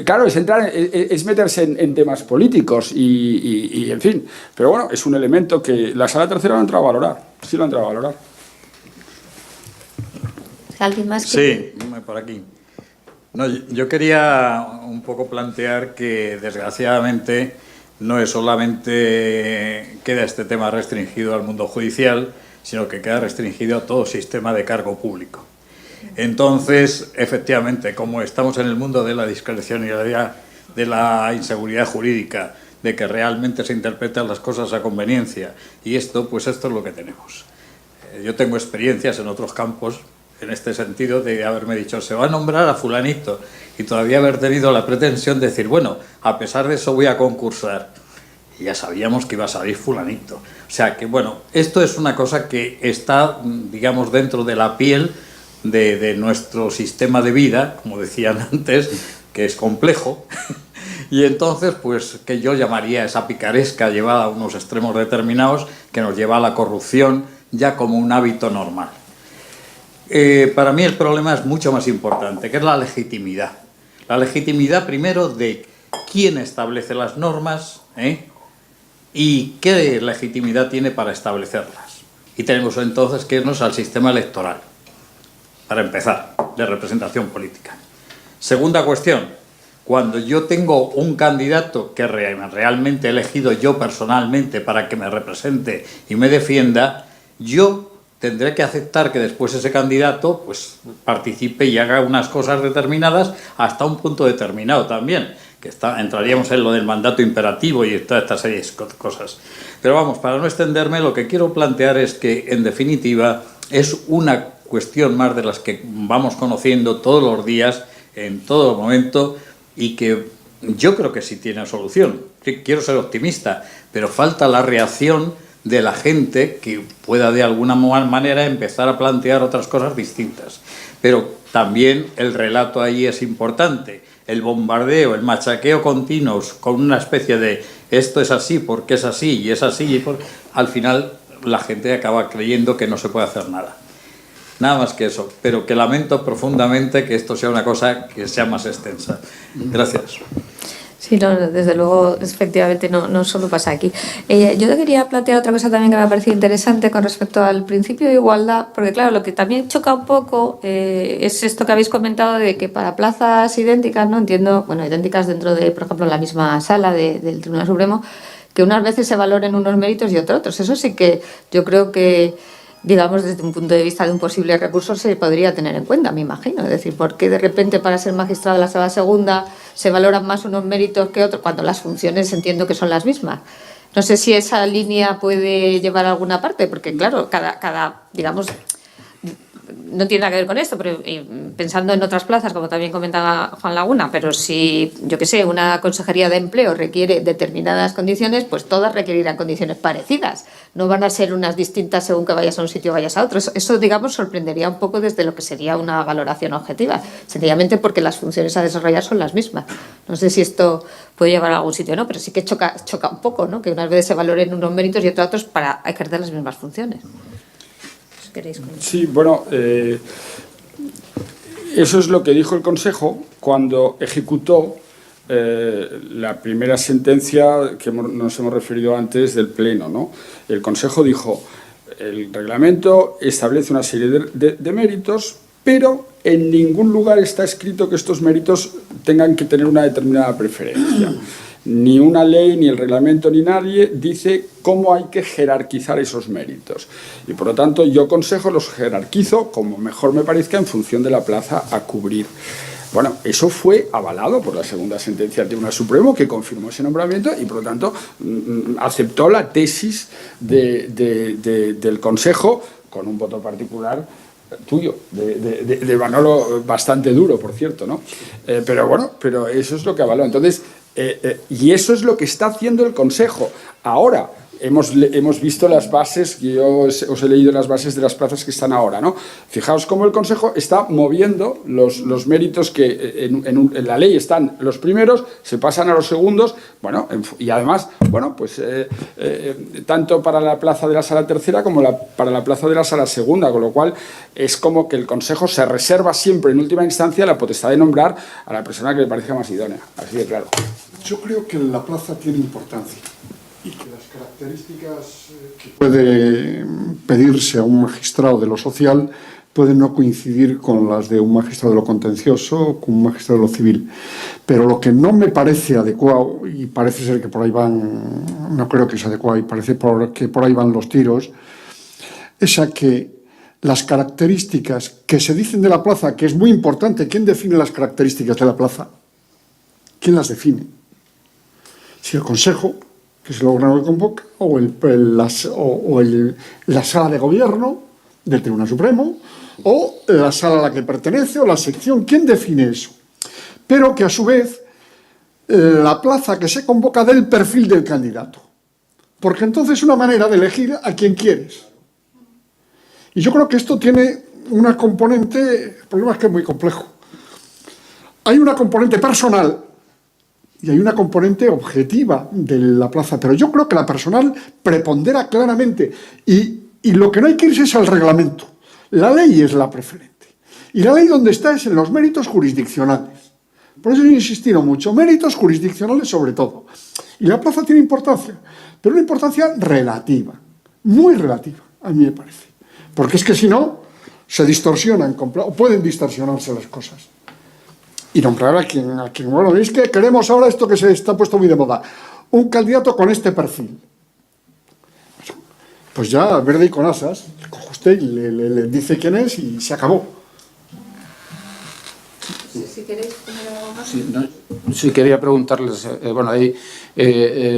Claro, es meterse en temas políticos y en fin, pero bueno, es un elemento que la Sala Tercera lo ha entrado a valorar, sí lo ha entrado a valorar. ¿Alguien más? Sí, por aquí. No, yo quería un poco plantear que desgraciadamente no es solamente queda este tema restringido al mundo judicial, sino que queda restringido a todo sistema de cargo público. Entonces, efectivamente, como estamos en el mundo de la discrecionalidad, de la inseguridad jurídica, de que realmente se interpretan las cosas a conveniencia, y esto es lo que tenemos. Yo tengo experiencias en otros campos, en este sentido, de haberme dicho, se va a nombrar a fulanito, y todavía haber tenido la pretensión de decir, bueno, a pesar de eso voy a concursar. Y ya sabíamos que iba a salir fulanito. O sea que, esto es una cosa que está, digamos, dentro de la piel de nuestro sistema de vida, como decían antes, que es complejo. Y entonces, que yo llamaría esa picaresca llevada a unos extremos determinados, que nos lleva a la corrupción ya como un hábito normal. Para mí el problema es mucho más importante, que es la legitimidad. La legitimidad, primero, de quién establece las normas, y qué legitimidad tiene para establecerlas. Y tenemos entonces que irnos al sistema electoral, para empezar, de representación política. Segunda cuestión, cuando yo tengo un candidato que realmente he elegido yo personalmente para que me represente y me defienda, yo tendré que aceptar que después ese candidato participe y haga unas cosas determinadas hasta un punto determinado también, que entraríamos en lo del mandato imperativo y toda esta serie de cosas. Pero para no extenderme, lo que quiero plantear es que, en definitiva, es una cuestión más de las que vamos conociendo todos los días, en todo momento, y que yo creo que sí tiene solución. Quiero ser optimista, pero falta la reacción de la gente que pueda de alguna manera empezar a plantear otras cosas distintas. Pero también el relato ahí es importante. El bombardeo, el machaqueo continuo con una especie de esto es así porque es así y es así, al final la gente acaba creyendo que no se puede hacer nada. Nada más que eso, pero que lamento profundamente que esto sea una cosa que sea más extensa. Gracias. Sí, no, desde luego, efectivamente, no solo pasa aquí. Yo te quería plantear otra cosa también que me ha parecido interesante con respecto al principio de igualdad, porque claro, lo que también choca un poco es esto que habéis comentado de que para plazas idénticas, no entiendo, bueno, idénticas dentro de, por ejemplo, la misma sala del Tribunal Supremo, que unas veces se valoren unos méritos y otros. Eso sí que yo creo que, digamos, desde un punto de vista de un posible recurso se podría tener en cuenta, me imagino. Es decir, ¿por qué de repente para ser magistrado de la sala segunda se valoran más unos méritos que otros cuando las funciones entiendo que son las mismas? No sé si esa línea puede llevar a alguna parte, porque claro, cada digamos, no tiene nada que ver con esto, pero pensando en otras plazas, como también comentaba Juan Laguna, pero si, yo qué sé, una consejería de empleo requiere determinadas condiciones, pues todas requerirán condiciones parecidas. No van a ser unas distintas según que vayas a un sitio o vayas a otro. Eso, digamos, sorprendería un poco desde lo que sería una valoración objetiva, sencillamente porque las funciones a desarrollar son las mismas. No sé si esto puede llevar a algún sitio o no, pero sí que choca un poco, ¿no? Que unas veces se valoren unos méritos y otros para ejercer las mismas funciones. Sí, bueno, eso es lo que dijo el Consejo cuando ejecutó la primera sentencia que nos hemos referido antes del Pleno, ¿no? El Consejo dijo, el reglamento establece una serie de méritos, pero en ningún lugar está escrito que estos méritos tengan que tener una determinada preferencia. Ni una ley, ni el reglamento, ni nadie dice cómo hay que jerarquizar esos méritos. Y por lo tanto, yo Consejo los jerarquizo como mejor me parezca en función de la plaza a cubrir. Bueno, eso fue avalado por la segunda sentencia del Tribunal Supremo, que confirmó ese nombramiento y, por lo tanto, aceptó la tesis del Consejo con un voto particular tuyo, de Manolo, bastante duro, por cierto, ¿no? Pero bueno, pero eso es lo que avaló. Entonces, y eso es lo que está haciendo el Consejo. Ahora, hemos visto las bases, yo os he leído las bases de las plazas que están ahora, ¿no? Fijaos cómo el Consejo está moviendo los méritos que en la ley están los primeros, se pasan a los segundos, bueno, y además, bueno, pues tanto para la plaza de la sala tercera como para la plaza de la sala segunda, con lo cual es como que el Consejo se reserva siempre en última instancia la potestad de nombrar a la persona que le parezca más idónea, así de claro. Yo creo que la plaza tiene importancia y que las características que puede pedirse a un magistrado de lo social pueden no coincidir con las de un magistrado de lo contencioso o con un magistrado de lo civil. Pero lo que no me parece adecuado, y parece ser que por ahí van, no creo que sea adecuado, y parece que por ahí van los tiros, es a que las características que se dicen de la plaza, que es muy importante, ¿quién define las características de la plaza? ¿Quién las define? Si el Consejo, que es el órgano que convoca, o la sala de gobierno del Tribunal Supremo, o la sala a la que pertenece, o la sección, ¿quién define eso? Pero que a su vez la plaza que se convoca del perfil del candidato, porque entonces es una manera de elegir a quien quieres. Y yo creo que esto tiene una componente, el problema es que es muy complejo. Hay una componente personal y hay una componente objetiva de la plaza, pero yo creo que la personal prepondera claramente y lo que no hay que irse es al reglamento. La ley es la preferente. Y la ley donde está es en los méritos jurisdiccionales. Por eso he insistido mucho, méritos jurisdiccionales sobre todo. Y la plaza tiene importancia, pero una importancia relativa, muy relativa, a mí me parece. Porque es que si no, se distorsionan, o pueden distorsionarse las cosas. Y nombrar a quien, bueno, es que queremos ahora esto que se está puesto muy de moda, un candidato con este perfil. Pues ya, verde y con asas, coge usted y le dice quién es y se acabó. Si queréis poner algo más. Sí, quería preguntarles, bueno, ahí,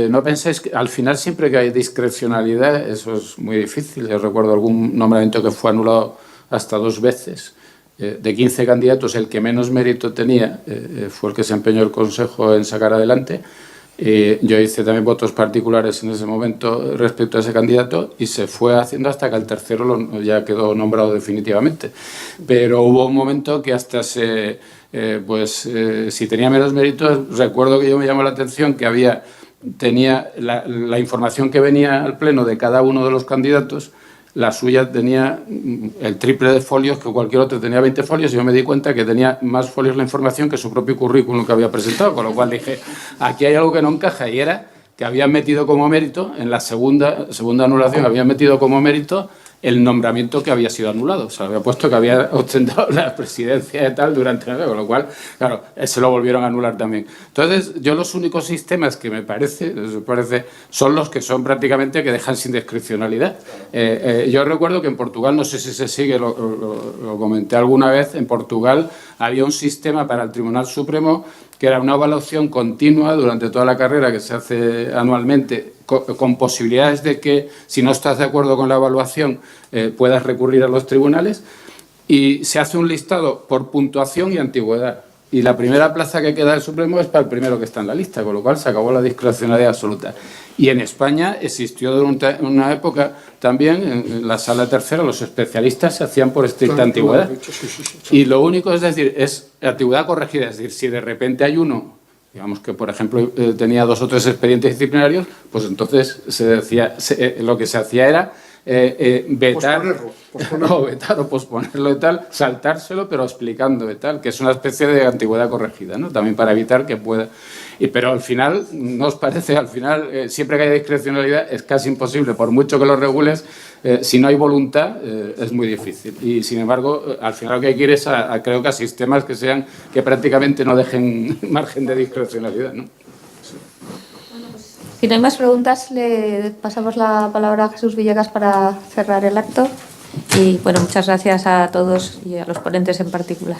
¿no pensáis que al final siempre que hay discrecionalidad, eso es muy difícil? Yo recuerdo algún nombramiento que fue anulado hasta 2 veces. De 15 candidatos, el que menos mérito tenía fue el que se empeñó el Consejo en sacar adelante. Yo hice también votos particulares en ese momento respecto a ese candidato y se fue haciendo hasta que el tercero ya quedó nombrado definitivamente. Pero hubo un momento que hasta si tenía menos méritos, recuerdo que yo me llamó la atención que tenía la información que venía al pleno de cada uno de los candidatos. La suya tenía el triple de folios que cualquier otro, tenía 20 folios y yo me di cuenta que tenía más folios la información que su propio currículum que había presentado, con lo cual dije, aquí hay algo que no encaja, y era que habían metido como mérito, en la segunda anulación, habían metido como mérito el nombramiento que había sido anulado. O sea, había puesto que había ostentado la presidencia y tal durante el año, con lo cual, claro, se lo volvieron a anular también. Entonces, yo los únicos sistemas que me parece son los que son prácticamente que dejan sin discrecionalidad. Yo recuerdo que en Portugal, no sé si se sigue, lo comenté alguna vez, en Portugal había un sistema para el Tribunal Supremo que era una evaluación continua durante toda la carrera que se hace anualmente, con posibilidades de que, si no estás de acuerdo con la evaluación, puedas recurrir a los tribunales, y se hace un listado por puntuación y antigüedad. Y la primera plaza que queda del Supremo es para el primero que está en la lista, con lo cual se acabó la discrecionalidad absoluta. Y en España existió durante una época también, en la sala tercera, los especialistas se hacían por estricta antigüedad. Y lo único, es decir, es antigüedad corregida. Es decir, si de repente hay uno, digamos que, por ejemplo, tenía 2 o 3 expedientes disciplinarios, pues entonces lo que se hacía era vetar o posponerlo y tal, saltárselo, pero explicando y tal, que es una especie de antigüedad corregida, ¿no? También para evitar que pueda... Pero al final, ¿no os parece? Al final, siempre que haya discrecionalidad, es casi imposible, por mucho que lo regules, si no hay voluntad, es muy difícil. Y, sin embargo, al final lo que hay que ir es creo que a sistemas que prácticamente no dejen margen de discrecionalidad, ¿no? Si no hay más preguntas, le pasamos la palabra a Jesús Villegas para cerrar el acto. Y bueno, muchas gracias a todos y a los ponentes en particular.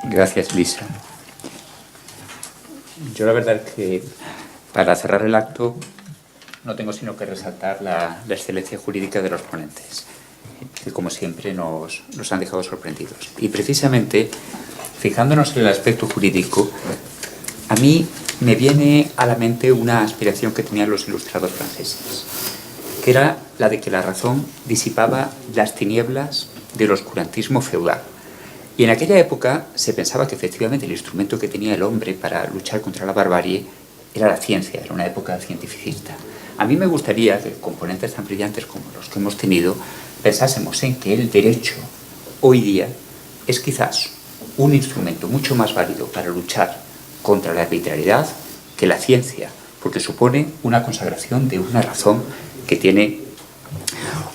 Gracias, Lisa. Yo la verdad es que para cerrar el acto no tengo sino que resaltar la excelencia jurídica de los ponentes, que como siempre nos han dejado sorprendidos. Y precisamente, fijándonos en el aspecto jurídico, a mí me viene a la mente una aspiración que tenían los ilustrados franceses, que era la de que la razón disipaba las tinieblas del oscurantismo feudal. Y en aquella época se pensaba que efectivamente el instrumento que tenía el hombre para luchar contra la barbarie era la ciencia, era una época cientificista. A mí me gustaría que con ponentes tan brillantes como los que hemos tenido pensásemos en que el derecho hoy día es quizás un instrumento mucho más válido para luchar contra la arbitrariedad que la ciencia, porque supone una consagración de una razón que tiene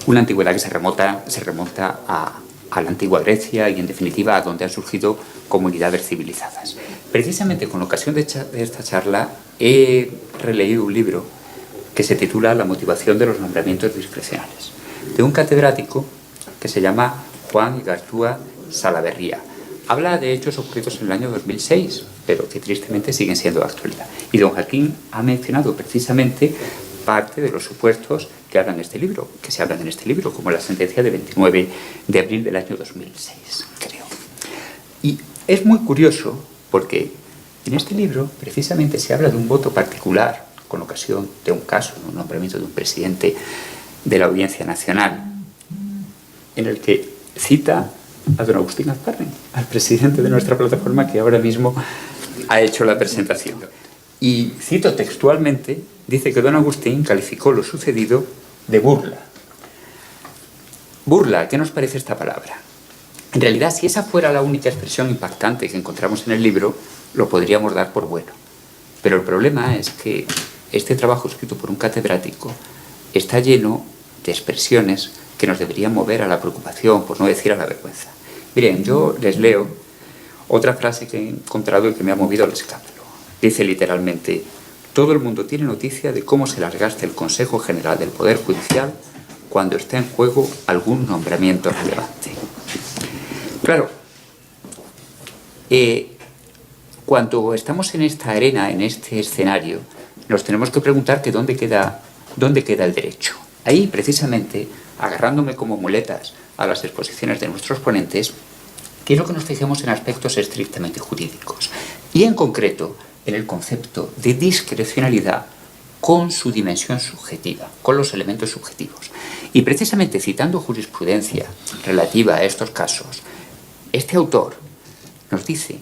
una antigüedad que se remonta a la antigua Grecia y, en definitiva, a donde han surgido comunidades civilizadas. Precisamente con ocasión de esta charla he releído un libro que se titula La motivación de los nombramientos discrecionales, de un catedrático que se llama Juan Igartua Salaverría. Habla de hechos ocurridos en el año 2006, pero que tristemente siguen siendo de actualidad. Y don Joaquín ha mencionado precisamente parte de los supuestos que hablan en este libro, que se hablan en este libro, como la sentencia de 29 de abril del año 2006, creo. Y es muy curioso porque en este libro precisamente se habla de un voto particular con ocasión de un caso, un nombramiento de un presidente de la Audiencia Nacional, en el que cita a don Agustín Azparren, al presidente de nuestra plataforma, que ahora mismo ha hecho la presentación. Y cito textualmente, dice que don Agustín calificó lo sucedido de burla. Burla, ¿qué nos parece esta palabra? En realidad, si esa fuera la única expresión impactante que encontramos en el libro, lo podríamos dar por bueno. Pero el problema es que este trabajo escrito por un catedrático está lleno de expresiones que nos deberían mover a la preocupación, por no decir a la vergüenza. Miren, yo les leo otra frase que he encontrado y que me ha movido al escándalo. Dice literalmente: todo el mundo tiene noticia de cómo se las gasta el Consejo General del Poder Judicial cuando está en juego algún nombramiento relevante. Claro, cuando estamos en esta arena, en este escenario, nos tenemos que preguntar que dónde queda el derecho. Ahí, precisamente, agarrándome como muletas a las exposiciones de nuestros ponentes, quiero que nos fijemos en aspectos estrictamente jurídicos. Y en concreto, en el concepto de discrecionalidad con su dimensión subjetiva, con los elementos subjetivos. Y precisamente citando jurisprudencia relativa a estos casos, este autor nos dice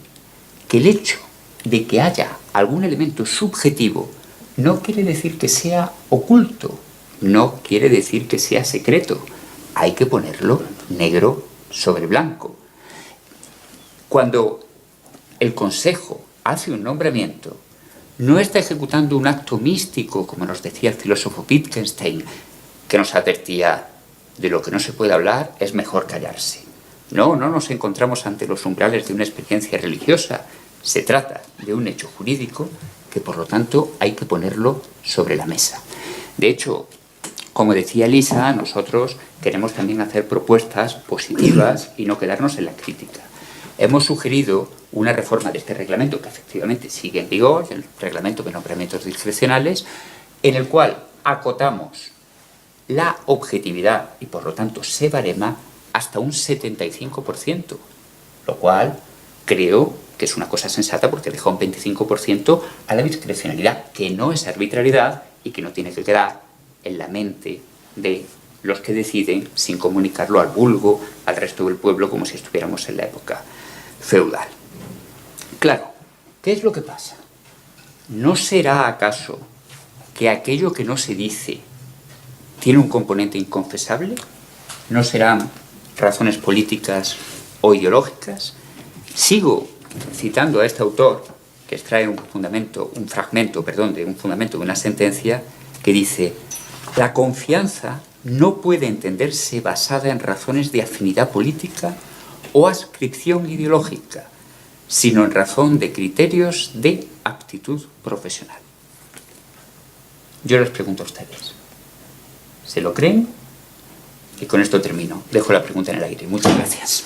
que el hecho de que haya algún elemento subjetivo no quiere decir que sea oculto, no quiere decir que sea secreto. Hay que ponerlo negro sobre blanco. Cuando el Consejo hace un nombramiento, no está ejecutando un acto místico, como nos decía el filósofo Wittgenstein, que nos advertía de lo que no se puede hablar, es mejor callarse. No nos encontramos ante los umbrales de una experiencia religiosa. Se trata de un hecho jurídico que, por lo tanto, hay que ponerlo sobre la mesa. De hecho, como decía Elisa, nosotros queremos también hacer propuestas positivas y no quedarnos en la crítica. Hemos sugerido una reforma de este reglamento, que efectivamente sigue en vigor, el reglamento de nombramientos discrecionales, en el cual acotamos la objetividad y, por lo tanto, se barema hasta un 75%, lo cual creo que es una cosa sensata porque deja un 25% a la discrecionalidad, que no es arbitrariedad y que no tiene que quedar en la mente de los que deciden sin comunicarlo al vulgo, al resto del pueblo, como si estuviéramos en la época feudal. Claro, ¿qué es lo que pasa? ¿No será acaso que aquello que no se dice tiene un componente inconfesable? ¿No serán razones políticas o ideológicas? Sigo citando a este autor, que extrae un fundamento de una sentencia que dice: la confianza no puede entenderse basada en razones de afinidad política o adscripción ideológica, sino en razón de criterios de aptitud profesional. Yo les pregunto a ustedes, ¿se lo creen? Y con esto termino. Dejo la pregunta en el aire. Muchas gracias.